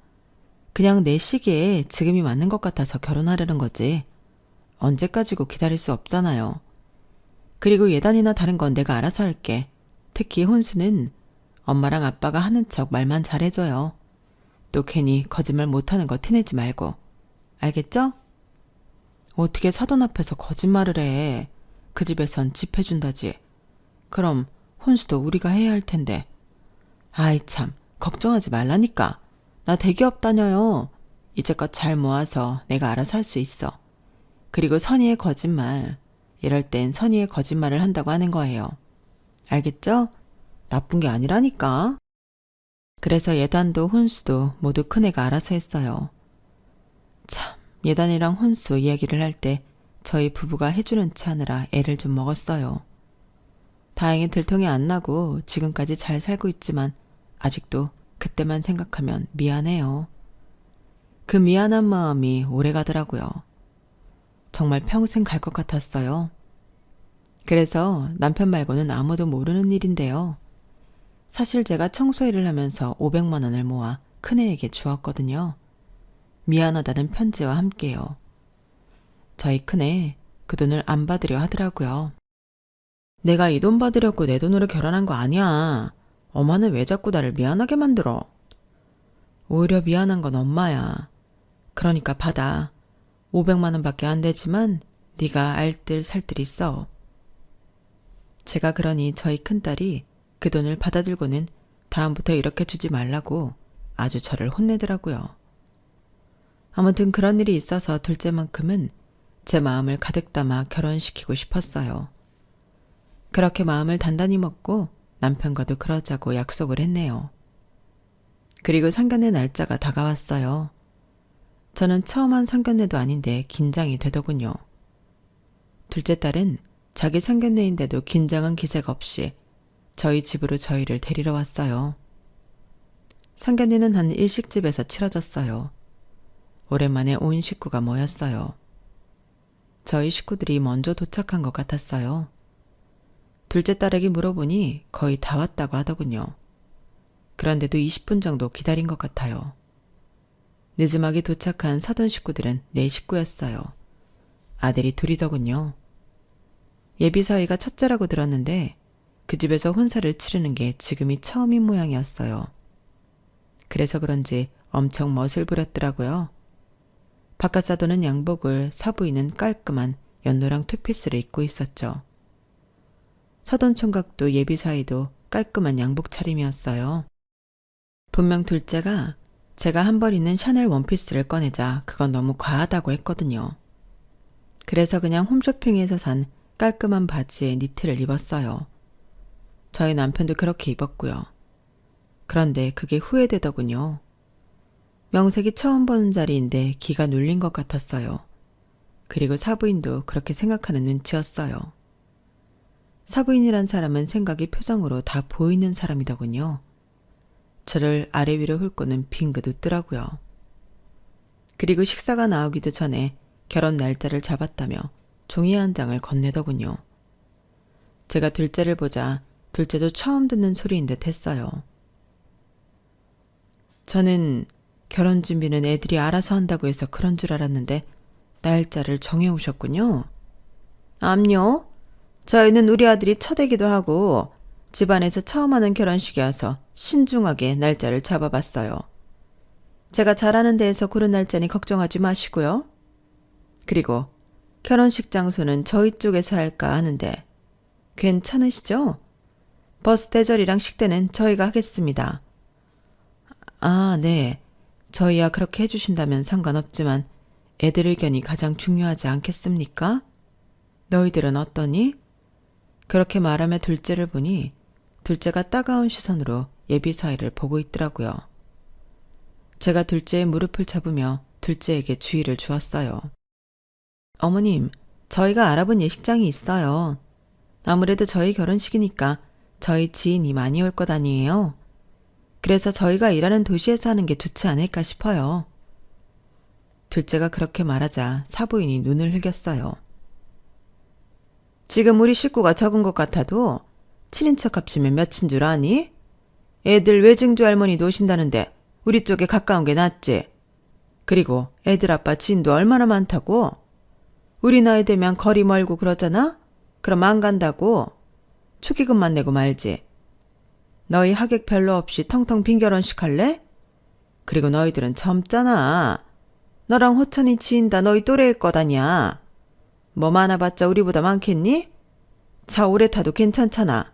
그냥 내 시기에 지금이 맞는 것 같아서 결혼하려는 거지. 언제까지고 기다릴 수 없잖아요. 그리고 예단이나 다른 건 내가 알아서 할게. 특히 혼수는 엄마랑 아빠가 하는 척 말만 잘해줘요. 또 괜히 거짓말 못하는 거 티내지 말고. 알겠죠? 어떻게 사돈 앞에서 거짓말을 해. 그 집에선 집 해준다지. 그럼 혼수도 우리가 해야 할 텐데. 아이 참, 걱정하지 말라니까. 나 대기업 다녀요. 이제껏 잘 모아서 내가 알아서 할 수 있어. 그리고 선의의 거짓말. 이럴 땐 선의의 거짓말을 한다고 하는 거예요. 알겠죠? 나쁜 게 아니라니까. 그래서 예단도 혼수도 모두 큰애가 알아서 했어요. 참, 예단이랑 혼수 이야기를 할 때 저희 부부가 해주는 체 하느라 애를 좀 먹었어요. 다행히 들통이 안 나고 지금까지 잘 살고 있지만 아직도 그때만 생각하면 미안해요. 그 미안한 마음이 오래 가더라고요. 정말 평생 갈 것 같았어요. 그래서 남편 말고는 아무도 모르는 일인데요. 사실 제가 청소일을 하면서 500만 원을 모아 큰애에게 주었거든요. 미안하다는 편지와 함께요. 저희 큰애 그 돈을 안 받으려 하더라고요. 내가 이 돈 받으려고 내 돈으로 결혼한 거 아니야. 엄마는 왜 자꾸 나를 미안하게 만들어? 오히려 미안한 건 엄마야. 그러니까 받아. 500만 원밖에 안 되지만 네가 알뜰 살뜰 있어. 제가 그러니 저희 큰딸이 그 돈을 받아들고는 다음부터 이렇게 주지 말라고 아주 저를 혼내더라고요. 아무튼 그런 일이 있어서 둘째만큼은 제 마음을 가득 담아 결혼시키고 싶었어요. 그렇게 마음을 단단히 먹고 남편과도 그러자고 약속을 했네요. 그리고 상견례 날짜가 다가왔어요. 저는 처음 한 상견례도 아닌데 긴장이 되더군요. 둘째 딸은 자기 상견례인데도 긴장한 기색 없이 저희 집으로 저희를 데리러 왔어요. 상견례는 한 일식집에서 치러졌어요. 오랜만에 온 식구가 모였어요. 저희 식구들이 먼저 도착한 것 같았어요. 둘째 딸에게 물어보니 거의 다 왔다고 하더군요. 그런데도 20분 정도 기다린 것 같아요. 늦음하게 도착한 사돈 식구들은 내 식구였어요. 아들이 둘이더군요. 예비 사위가 첫째라고 들었는데 그 집에서 혼사를 치르는 게 지금이 처음인 모양이었어요. 그래서 그런지 엄청 멋을 부렸더라고요. 바깥 사도는 양복을, 사부인은 깔끔한 연노랑 투피스를 입고 있었죠. 사돈 총각도 예비 사이도 깔끔한 양복 차림이었어요. 분명 둘째가 제가 한 벌 있는 샤넬 원피스를 꺼내자 그건 너무 과하다고 했거든요. 그래서 그냥 홈쇼핑에서 산 깔끔한 바지에 니트를 입었어요. 저희 남편도 그렇게 입었고요. 그런데 그게 후회되더군요. 명색이 처음 보는 자리인데 기가 눌린 것 같았어요. 그리고 사부인도 그렇게 생각하는 눈치였어요. 사부인이란 사람은 생각이 표정으로 다 보이는 사람이더군요. 저를 아래 위로 훑고는 빙긋 웃더라고요. 그리고 식사가 나오기도 전에 결혼 날짜를 잡았다며 종이 한 장을 건네더군요. 제가 둘째를 보자 둘째도 처음 듣는 소리인 듯 했어요. 저는 결혼 준비는 애들이 알아서 한다고 해서 그런 줄 알았는데 날짜를 정해오셨군요. 암요? 저희는 우리 아들이 첫애기도 하고 집안에서 처음 하는 결혼식이어서 신중하게 날짜를 잡아봤어요. 제가 잘하는 데에서 고른 날짜니 걱정하지 마시고요. 그리고 결혼식 장소는 저희 쪽에서 할까 하는데 괜찮으시죠? 버스 대절이랑 식대는 저희가 하겠습니다. 아, 네. 저희야 그렇게 해주신다면 상관없지만 애들 의견이 가장 중요하지 않겠습니까? 너희들은 어떠니? 그렇게 말하며 둘째를 보니 둘째가 따가운 시선으로 예비 사이를 보고 있더라고요. 제가 둘째의 무릎을 잡으며 둘째에게 주의를 주었어요. 어머님, 저희가 알아본 예식장이 있어요. 아무래도 저희 결혼식이니까 저희 지인이 많이 올 것 아니에요. 그래서 저희가 일하는 도시에서 하는 게 좋지 않을까 싶어요. 둘째가 그렇게 말하자 사부인이 눈을 흘겼어요. 지금 우리 식구가 적은 것 같아도 친인척 합치면 몇인 줄 아니? 애들 외증조 할머니도 오신다는데 우리 쪽에 가까운 게 낫지. 그리고 애들 아빠 지인도 얼마나 많다고? 우리 나이 되면 거리 멀고 그러잖아? 그럼 안 간다고? 축의금만 내고 말지. 너희 하객 별로 없이 텅텅 빈 결혼식 할래? 그리고 너희들은 젊잖아. 너랑 호찬이 지인 다 너희 또래일 것 아니야. 뭐 많아봤자 우리보다 많겠니? 차 오래 타도 괜찮잖아.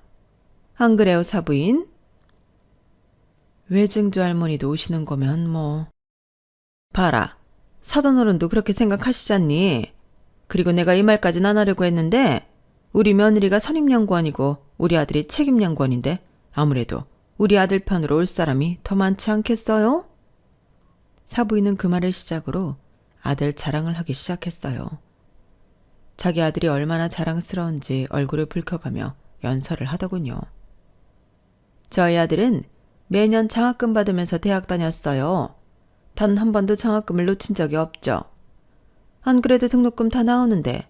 안 그래요, 사부인? 외증조 할머니도 오시는 거면 뭐. 봐라. 사돈어른도 그렇게 생각하시잖니. 그리고 내가 이 말까진 안 하려고 했는데 우리 며느리가 선임연구원이고 우리 아들이 책임연구원인데 아무래도 우리 아들 편으로 올 사람이 더 많지 않겠어요? 사부인은 그 말을 시작으로 아들 자랑을 하기 시작했어요. 자기 아들이 얼마나 자랑스러운지 얼굴을 붉혀가며 연설을 하더군요. 저희 아들은 매년 장학금 받으면서 대학 다녔어요. 단 한 번도 장학금을 놓친 적이 없죠. 안 그래도 등록금 다 나오는데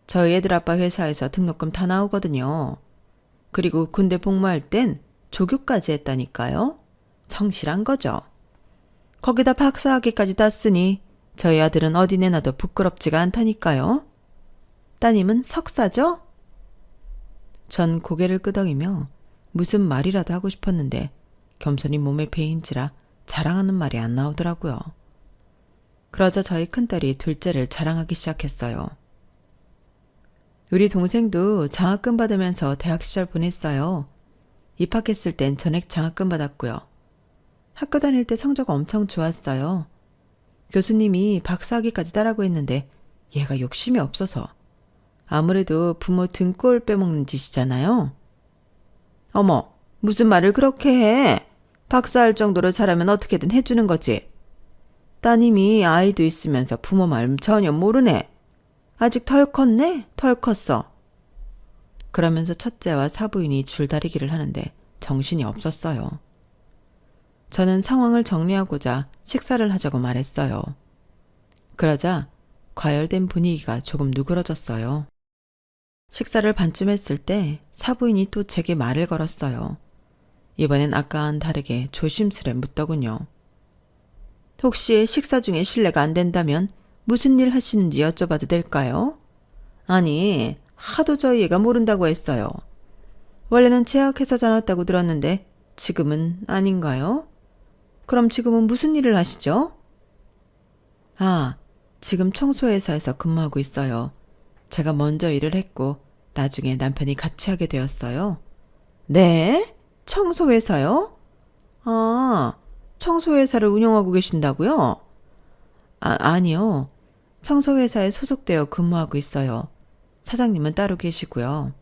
저희 애들 아빠 회사에서 등록금 다 나오거든요. 그리고 군대 복무할 땐 조교까지 했다니까요. 성실한 거죠. 거기다 박사학위까지 땄으니 저희 아들은 어디 내놔도 부끄럽지가 않다니까요. 따님은 석사죠? 전 고개를 끄덕이며 무슨 말이라도 하고 싶었는데 겸손히 몸에 배인지라 자랑하는 말이 안 나오더라고요. 그러자 저희 큰딸이 둘째를 자랑하기 시작했어요. 우리 동생도 장학금 받으면서 대학 시절 보냈어요. 입학했을 땐 전액 장학금 받았고요. 학교 다닐 때 성적 엄청 좋았어요. 교수님이 박사학위까지 따라고 했는데 얘가 욕심이 없어서. 아무래도 부모 등골 빼먹는 짓이잖아요. 어머, 무슨 말을 그렇게 해? 박사할 정도로 잘하면 어떻게든 해주는 거지. 따님이 아이도 있으면서 부모 말 전혀 모르네. 아직 덜 컸네? 덜 컸어. 그러면서 첫째와 사부인이 줄다리기를 하는데 정신이 없었어요. 저는 상황을 정리하고자 식사를 하자고 말했어요. 그러자 과열된 분위기가 조금 누그러졌어요. 식사를 반쯤 했을 때 사부인이 또 제게 말을 걸었어요. 이번엔 아까와는 다르게 조심스레 묻더군요. 혹시 식사 중에 실례가 안 된다면 무슨 일 하시는지 여쭤봐도 될까요? 아니, 하도 저희 애가 모른다고 했어요. 원래는 제약회사 다녔다고 들었는데 지금은 아닌가요? 그럼 지금은 무슨 일을 하시죠? 아, 지금 청소회사에서 근무하고 있어요. 제가 먼저 일을 했고 나중에 남편이 같이 하게 되었어요. 네? 청소회사요? 아, 청소회사를 운영하고 계신다고요? 아니요. 청소회사에 소속되어 근무하고 있어요. 사장님은 따로 계시고요.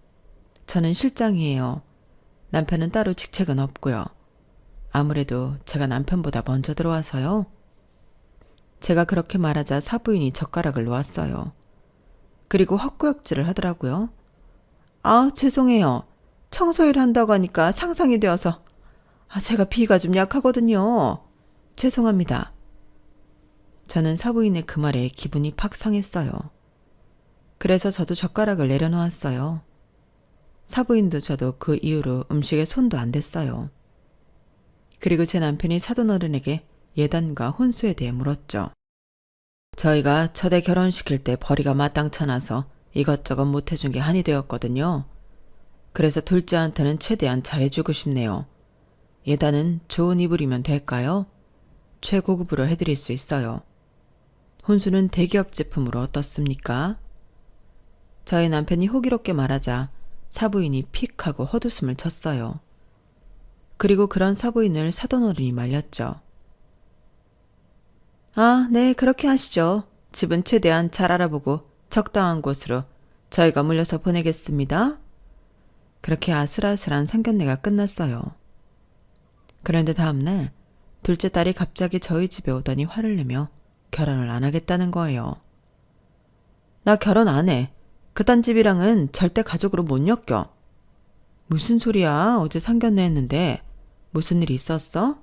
저는 실장이에요. 남편은 따로 직책은 없고요. 아무래도 제가 남편보다 먼저 들어와서요. 제가 그렇게 말하자 사부인이 젓가락을 놓았어요. 그리고 헛구역질을 하더라고요. 아, 죄송해요. 청소일 한다고 하니까 상상이 되어서. 제가 비위가 좀 약하거든요. 죄송합니다. 저는 사부인의 그 말에 기분이 팍 상했어요. 그래서 저도 젓가락을 내려놓았어요. 사부인도 저도 그 이후로 음식에 손도 안 댔어요. 그리고 제 남편이 사돈어른에게 예단과 혼수에 대해 물었죠. 저희가 첫애 결혼시킬 때 벌이가 마땅치 않아서 이것저것 못해준 게 한이 되었거든요. 그래서 둘째한테는 최대한 잘해주고 싶네요. 예단은 좋은 이불이면 될까요? 최고급으로 해드릴 수 있어요. 혼수는 대기업 제품으로 어떻습니까? 저희 남편이 호기롭게 말하자 사부인이 픽 하고 헛웃음을 쳤어요. 그리고 그런 사부인을 사돈어른이 말렸죠. 아, 네, 그렇게 하시죠. 집은 최대한 잘 알아보고 적당한 곳으로 저희가 물려서 보내겠습니다. 그렇게 아슬아슬한 상견례가 끝났어요. 그런데 다음날 둘째 딸이 갑자기 저희 집에 오더니 화를 내며 결혼을 안 하겠다는 거예요. 나 결혼 안 해. 그딴 집이랑은 절대 가족으로 못 엮여. 무슨 소리야? 어제 상견례 했는데 무슨 일 있었어?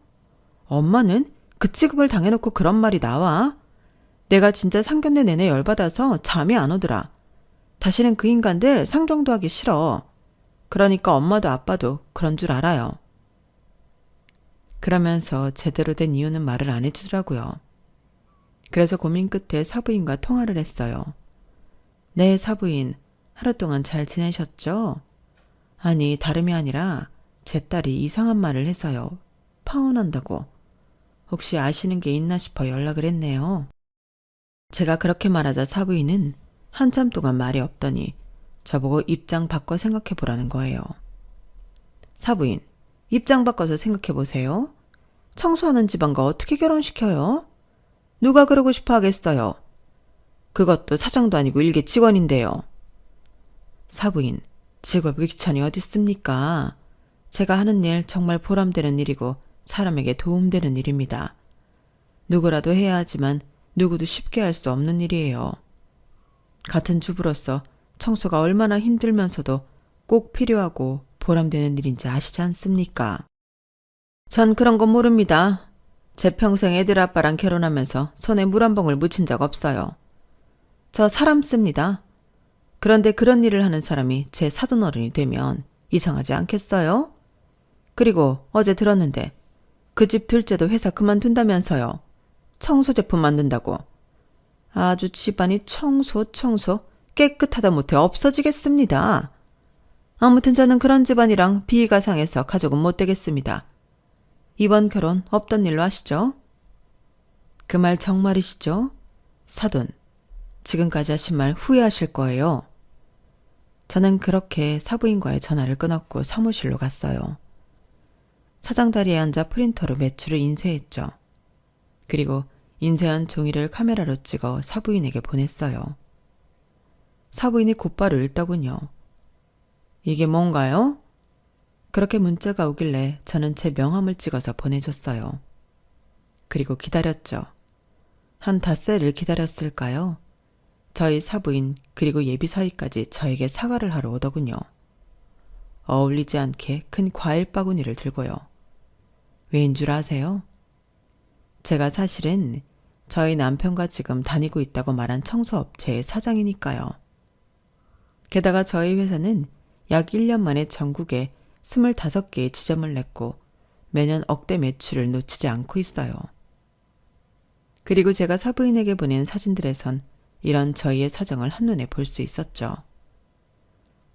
엄마는 그 취급을 당해놓고 그런 말이 나와? 내가 진짜 상견례 내내 열받아서 잠이 안 오더라. 다시는 그 인간들 상종도 하기 싫어. 그러니까 엄마도 아빠도 그런 줄 알아요. 그러면서 제대로 된 이유는 말을 안 해주더라고요. 그래서 고민 끝에 사부인과 통화를 했어요. 네, 사부인. 하루 동안 잘 지내셨죠? 아니, 다름이 아니라 제 딸이 이상한 말을 해서요. 파혼한다고. 혹시 아시는 게 있나 싶어 연락을 했네요. 제가 그렇게 말하자 사부인은 한참 동안 말이 없더니 저보고 입장 바꿔 생각해 보라는 거예요. 사부인, 입장 바꿔서 생각해 보세요. 청소하는 집안과 어떻게 결혼시켜요? 누가 그러고 싶어 하겠어요? 그것도 사장도 아니고 일개 직원인데요. 사부인, 직업이 귀천이 어딨습니까? 제가 하는 일 정말 보람되는 일이고 사람에게 도움되는 일입니다. 누구라도 해야 하지만 누구도 쉽게 할 수 없는 일이에요. 같은 주부로서 청소가 얼마나 힘들면서도 꼭 필요하고 보람되는 일인지 아시지 않습니까? 전 그런 건 모릅니다. 제 평생 애들 아빠랑 결혼하면서 손에 물 한 방울 묻힌 적 없어요. 저 사람 씁니다. 그런데 그런 일을 하는 사람이 제 사돈어른이 되면 이상하지 않겠어요? 그리고 어제 들었는데 그 집 둘째도 회사 그만둔다면서요. 청소 제품 만든다고. 아주 집안이 청소 깨끗하다 못해 없어지겠습니다. 아무튼 저는 그런 집안이랑 비위가 상해서 가족은 못 되겠습니다. 이번 결혼 없던 일로 하시죠? 그 말 정말이시죠? 사돈, 지금까지 하신 말 후회하실 거예요. 저는 그렇게 사부인과의 전화를 끊었고 사무실로 갔어요. 사장 자리에 앉아 프린터로 매출을 인쇄했죠. 그리고 인쇄한 종이를 카메라로 찍어 사부인에게 보냈어요. 사부인이 곧바로 읽더군요. 이게 뭔가요? 그렇게 문자가 오길래 저는 제 명함을 찍어서 보내줬어요. 그리고 기다렸죠. 한 닷새를 기다렸을까요? 저희 사부인 그리고 예비사위까지 저에게 사과를 하러 오더군요. 어울리지 않게 큰 과일 바구니를 들고요. 왜인 줄 아세요? 제가 사실은 저희 남편과 지금 다니고 있다고 말한 청소업체의 사장이니까요. 게다가 저희 회사는 약 1년 만에 전국에 25개의 지점을 냈고 매년 억대 매출을 놓치지 않고 있어요. 그리고 제가 사부인에게 보낸 사진들에선 이런 저희의 사정을 한눈에 볼 수 있었죠.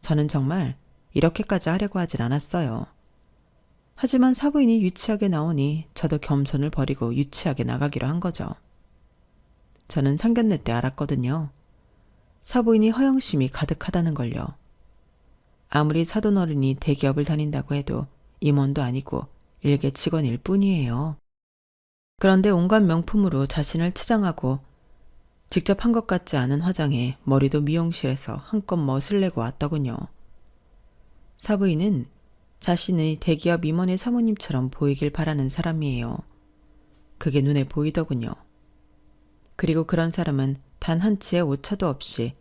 저는 정말 이렇게까지 하려고 하진 않았어요. 하지만 사부인이 유치하게 나오니 저도 겸손을 버리고 유치하게 나가기로 한 거죠. 저는 상견례 때 알았거든요. 사부인이 허영심이 가득하다는 걸요. 아무리 사돈어른이 대기업을 다닌다고 해도 임원도 아니고 일개 직원일 뿐이에요. 그런데 온갖 명품으로 자신을 치장하고 직접 한 것 같지 않은 화장에 머리도 미용실에서 한껏 멋을 내고 왔더군요. 사부인은 자신의 대기업 임원의 사모님처럼 보이길 바라는 사람이에요. 그게 눈에 보이더군요. 그리고 그런 사람은 단 한 치의 오차도 없이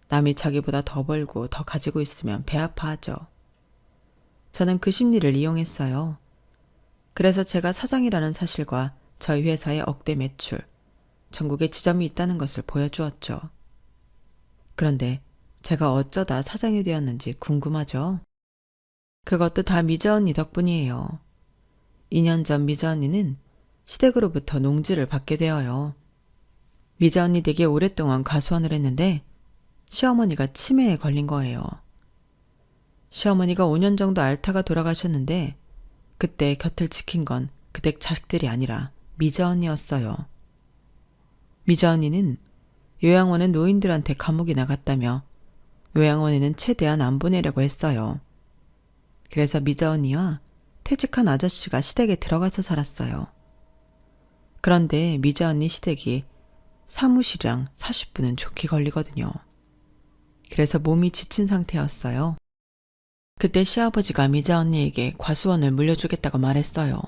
남이 자기보다 더 벌고 더 가지고 있으면 배 아파하죠. 저는 그 심리를 이용했어요. 그래서 제가 사장이라는 사실과 저희 회사의 억대 매출, 전국에 지점이 있다는 것을 보여주었죠. 그런데 제가 어쩌다 사장이 되었는지 궁금하죠? 그것도 다 미자 언니 덕분이에요. 2년 전 미자 언니는 시댁으로부터 농지를 받게 되어요. 미자 언니 댁에 오랫동안 과수원을 했는데 시어머니가 치매에 걸린 거예요. 시어머니가 5년 정도 앓다가 돌아가셨는데 그때 곁을 지킨 건 그댁 자식들이 아니라 미자 언니였어요. 미자 언니는 요양원은 노인들한테 감옥이 나갔다며 요양원에는 최대한 안 보내려고 했어요. 그래서 미자 언니와 퇴직한 아저씨가 시댁에 들어가서 살았어요. 그런데 미자 언니 시댁이 사무실이랑 40분은 좋게 걸리거든요. 그래서 몸이 지친 상태였어요. 그때 시아버지가 미자 언니에게 과수원을 물려주겠다고 말했어요.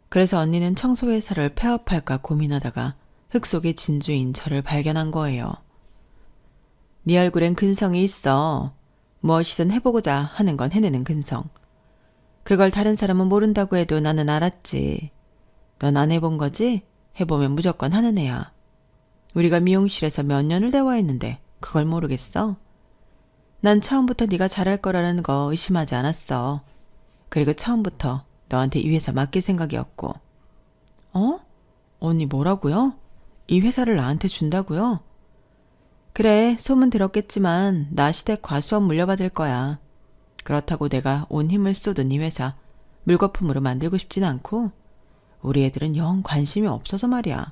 그래서 언니는 청소회사를 폐업할까 고민하다가 흙 속의 진주인 저를 발견한 거예요. 네 얼굴엔 근성이 있어. 무엇이든 해보고자 하는 건 해내는 근성. 그걸 다른 사람은 모른다고 해도 나는 알았지. 넌 안 해본 거지? 해보면 무조건 하는 애야. 우리가 미용실에서 몇 년을 대화했는데 그걸 모르겠어? 난 처음부터 네가 잘할 거라는 거 의심하지 않았어. 그리고 처음부터 너한테 이 회사 맡길 생각이었고. 어? 언니 뭐라고요? 이 회사를 나한테 준다고요? 그래, 소문 들었겠지만 나 시댁 과수원 물려받을 거야. 그렇다고 내가 온 힘을 쏟은 이 회사 물거품으로 만들고 싶진 않고 우리 애들은 영 관심이 없어서 말이야.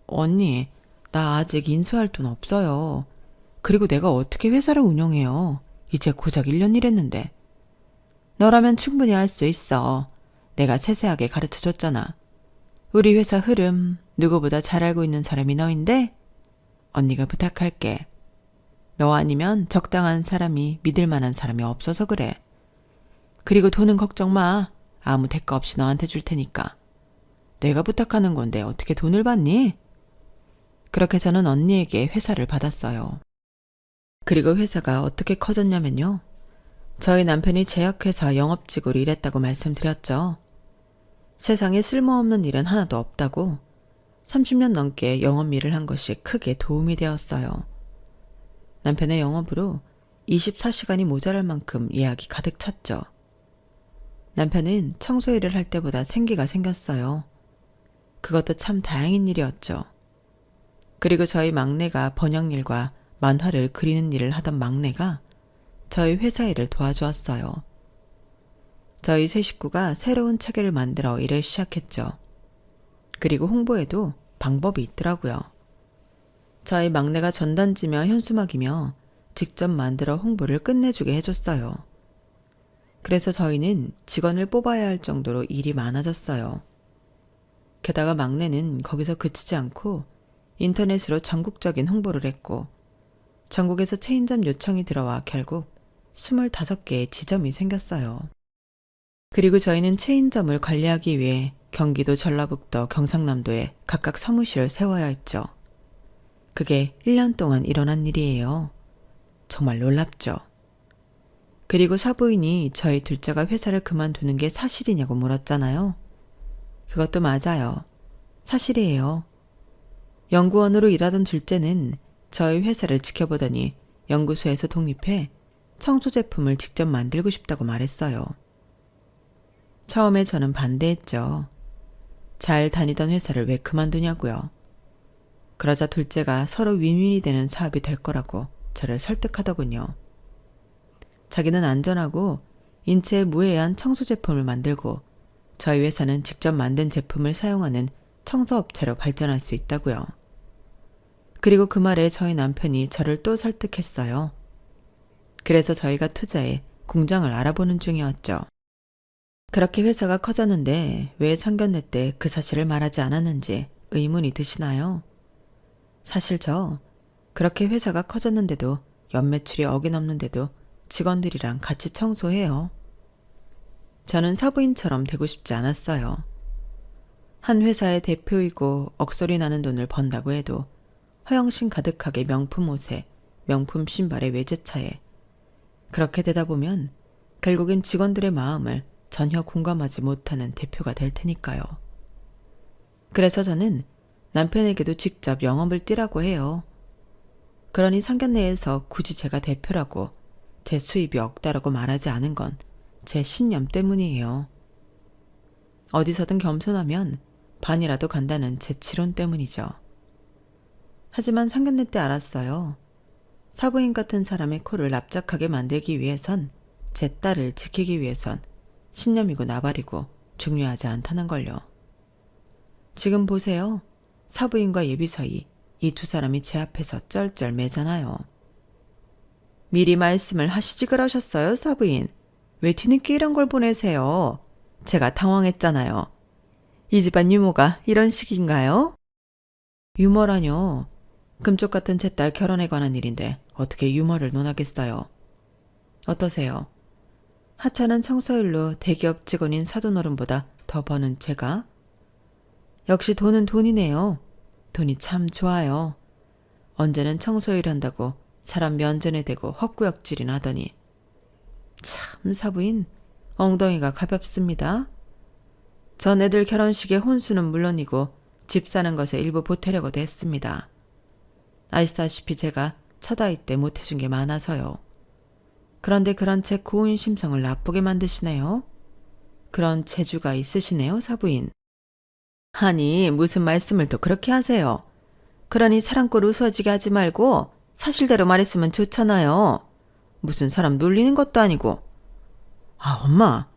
언니, 나 아직 인수할 돈 없어요. 그리고 내가 어떻게 회사를 운영해요. 이제 고작 1년 일했는데. 너라면 충분히 할 수 있어. 내가 세세하게 가르쳐줬잖아. 우리 회사 흐름 누구보다 잘 알고 있는 사람이 너인데 언니가 부탁할게. 너 아니면 적당한 사람이 믿을 만한 사람이 없어서 그래. 그리고 돈은 걱정 마. 아무 대가 없이 너한테 줄 테니까. 내가 부탁하는 건데 어떻게 돈을 받니? 그렇게 저는 언니에게 회사를 받았어요. 그리고 회사가 어떻게 커졌냐면요. 저희 남편이 제약회사 영업직으로 일했다고 말씀드렸죠. 세상에 쓸모없는 일은 하나도 없다고 30년 넘게 영업 일을 한 것이 크게 도움이 되었어요. 남편의 영업으로 24시간이 모자랄 만큼 예약이 가득 찼죠. 남편은 청소 일을 할 때보다 생기가 생겼어요. 그것도 참 다행인 일이었죠. 그리고 저희 막내가 번역일과 만화를 그리는 일을 하던 막내가 저희 회사 일을 도와주었어요. 저희 세 식구가 새로운 체계를 만들어 일을 시작했죠. 그리고 홍보에도 방법이 있더라고요. 저희 막내가 전단지며 현수막이며 직접 만들어 홍보를 끝내주게 해줬어요. 그래서 저희는 직원을 뽑아야 할 정도로 일이 많아졌어요. 게다가 막내는 거기서 그치지 않고 인터넷으로 전국적인 홍보를 했고 전국에서 체인점 요청이 들어와 결국 25개의 지점이 생겼어요. 그리고 저희는 체인점을 관리하기 위해 경기도 전라북도 경상남도에 각각 사무실을 세워야 했죠. 그게 1년 동안 일어난 일이에요. 정말 놀랍죠. 그리고 사부인이 저희 둘째가 회사를 그만두는 게 사실이냐고 물었잖아요. 그것도 맞아요. 사실이에요. 연구원으로 일하던 둘째는 저희 회사를 지켜보더니 연구소에서 독립해 청소 제품을 직접 만들고 싶다고 말했어요. 처음에 저는 반대했죠. 잘 다니던 회사를 왜 그만두냐고요. 그러자 둘째가 서로 윈윈이 되는 사업이 될 거라고 저를 설득하더군요. 자기는 안전하고 인체에 무해한 청소 제품을 만들고 저희 회사는 직접 만든 제품을 사용하는 청소업체로 발전할 수 있다고요. 그리고 그 말에 저희 남편이 저를 또 설득했어요. 그래서 저희가 투자해 공장을 알아보는 중이었죠. 그렇게 회사가 커졌는데 왜 상견례 때 그 사실을 말하지 않았는지 의문이 드시나요? 사실 저 그렇게 회사가 커졌는데도 연매출이 억이 넘는데도 직원들이랑 같이 청소해요. 저는 사부인처럼 되고 싶지 않았어요. 한 회사의 대표이고 억소리 나는 돈을 번다고 해도 허영심 가득하게 명품 옷에 명품 신발에 외제차에 그렇게 되다 보면 결국엔 직원들의 마음을 전혀 공감하지 못하는 대표가 될 테니까요. 그래서 저는 남편에게도 직접 영업을 뛰라고 해요. 그러니 상견례에서 굳이 제가 대표라고 제 수입이 억다라고 말하지 않은 건 제 신념 때문이에요. 어디서든 겸손하면 반이라도 간다는 제 지론 때문이죠. 하지만 상견례 때 알았어요. 사부인 같은 사람의 코를 납작하게 만들기 위해선 제 딸을 지키기 위해선 신념이고 나발이고 중요하지 않다는 걸요. 지금 보세요. 사부인과 예비 사이 이 두 사람이 제 앞에서 쩔쩔매잖아요. 미리 말씀을 하시지 그러셨어요, 사부인. 왜 뒤늦게 이런 걸 보내세요? 제가 당황했잖아요. 이 집안 유머가 이런 식인가요? 유머라뇨. 금쪽 같은 제 딸 결혼에 관한 일인데 어떻게 유머를 논하겠어요. 어떠세요? 하찮은 청소일로 대기업 직원인 사돈어른보다 더 버는 제가? 역시 돈은 돈이네요. 돈이 참 좋아요. 언제는 청소일 한다고 사람 면전에 대고 헛구역질이나 하더니 참 사부인 엉덩이가 가볍습니다. 전 애들 결혼식에 혼수는 물론이고 집 사는 것에 일부 보태려고도 했습니다. 아시다시피 제가 첫 아이 때 못해준 게 많아서요. 그런데 그런 제 고운 심성을 나쁘게 만드시네요. 그런 재주가 있으시네요, 사부인. 아니, 무슨 말씀을 또 그렇게 하세요. 그러니 사람꼴 우스워지게 하지 말고 사실대로 말했으면 좋잖아요. 무슨 사람 놀리는 것도 아니고. 아, 엄마.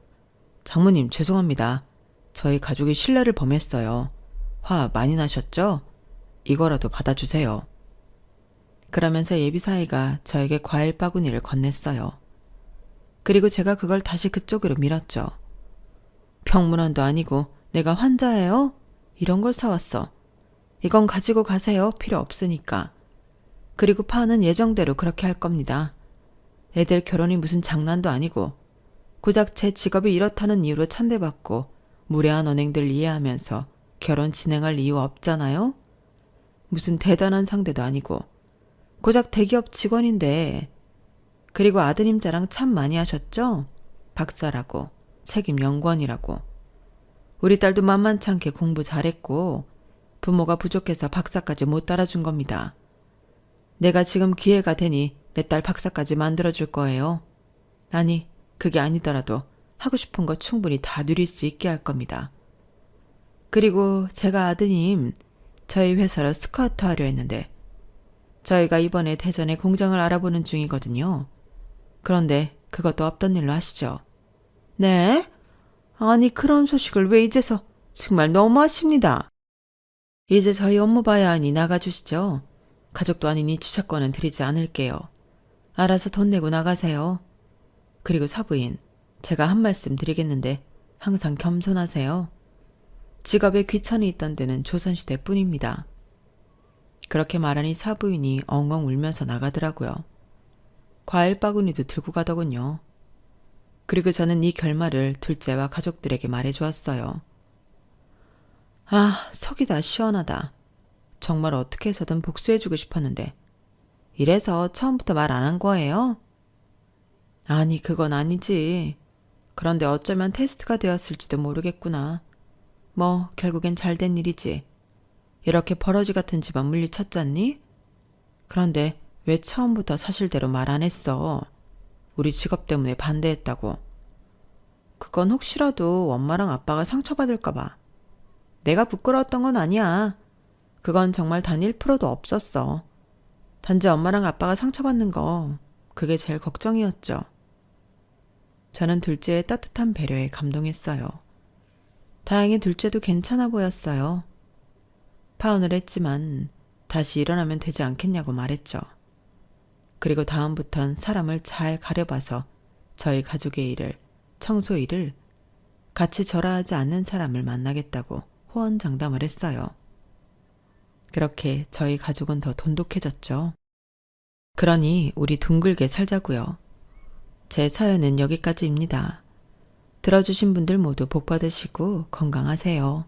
장모님 죄송합니다. 저희 가족이 신뢰를 범했어요. 화 많이 나셨죠? 이거라도 받아주세요. 그러면서 예비사이가 저에게 과일 바구니를 건넸어요. 그리고 제가 그걸 다시 그쪽으로 밀었죠. 병문안도 아니고 내가 환자예요? 이런 걸 사왔어. 이건 가지고 가세요. 필요 없으니까. 그리고 파는 예정대로 그렇게 할 겁니다. 애들 결혼이 무슨 장난도 아니고 고작 제 직업이 이렇다는 이유로 천대받고 무례한 언행들 이해하면서 결혼 진행할 이유 없잖아요? 무슨 대단한 상대도 아니고 고작 대기업 직원인데. 그리고 아드님 자랑 참 많이 하셨죠? 박사라고 책임 연구원이라고. 우리 딸도 만만치 않게 공부 잘했고 부모가 부족해서 박사까지 못 따라준 겁니다. 내가 지금 기회가 되니 내 딸 박사까지 만들어줄 거예요. 아니, 그게 아니더라도 하고 싶은 거 충분히 다 누릴 수 있게 할 겁니다. 그리고 제가 아드님 저희 회사로 스카우트 하려 했는데 저희가 이번에 대전에 공장을 알아보는 중이거든요. 그런데 그것도 없던 일로 하시죠. 네? 아니 그런 소식을 왜 이제서 정말 너무하십니다. 이제 저희 업무 봐야 하니 나가주시죠. 가족도 아니니 주차권은 드리지 않을게요. 알아서 돈 내고 나가세요. 그리고 사부인, 제가 한 말씀 드리겠는데 항상 겸손하세요. 직업에 귀천이 있던 데는 조선시대뿐입니다. 그렇게 말하니 사부인이 엉엉 울면서 나가더라고요. 과일 바구니도 들고 가더군요. 그리고 저는 이 결말을 둘째와 가족들에게 말해주었어요. 아, 속이 다 시원하다. 정말 어떻게 해서든 복수해주고 싶었는데 이래서 처음부터 말 안 한 거예요? 아니, 그건 아니지. 그런데 어쩌면 테스트가 되었을지도 모르겠구나. 뭐 결국엔 잘된 일이지. 이렇게 버러지 같은 집안 물리쳤잖니? 그런데 왜 처음부터 사실대로 말 안 했어? 우리 직업 때문에 반대했다고. 그건 혹시라도 엄마랑 아빠가 상처받을까 봐. 내가 부끄러웠던 건 아니야. 그건 정말 단 1%도 없었어. 단지 엄마랑 아빠가 상처받는 거, 그게 제일 걱정이었죠. 저는 둘째의 따뜻한 배려에 감동했어요. 다행히 둘째도 괜찮아 보였어요. 파혼을 했지만 다시 일어나면 되지 않겠냐고 말했죠. 그리고 다음부턴 사람을 잘 가려봐서 저희 가족의 일을, 청소 일을 같이 절하하지 않는 사람을 만나겠다고 호언장담을 했어요. 그렇게 저희 가족은 더 돈독해졌죠. 그러니 우리 둥글게 살자고요. 제 사연은 여기까지입니다. 들어주신 분들 모두 복 받으시고 건강하세요.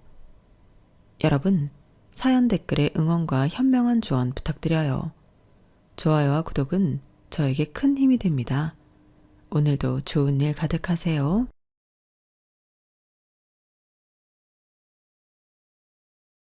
여러분, 사연 댓글에 응원과 현명한 조언 부탁드려요. 좋아요와 구독은 저에게 큰 힘이 됩니다. 오늘도 좋은 일 가득하세요.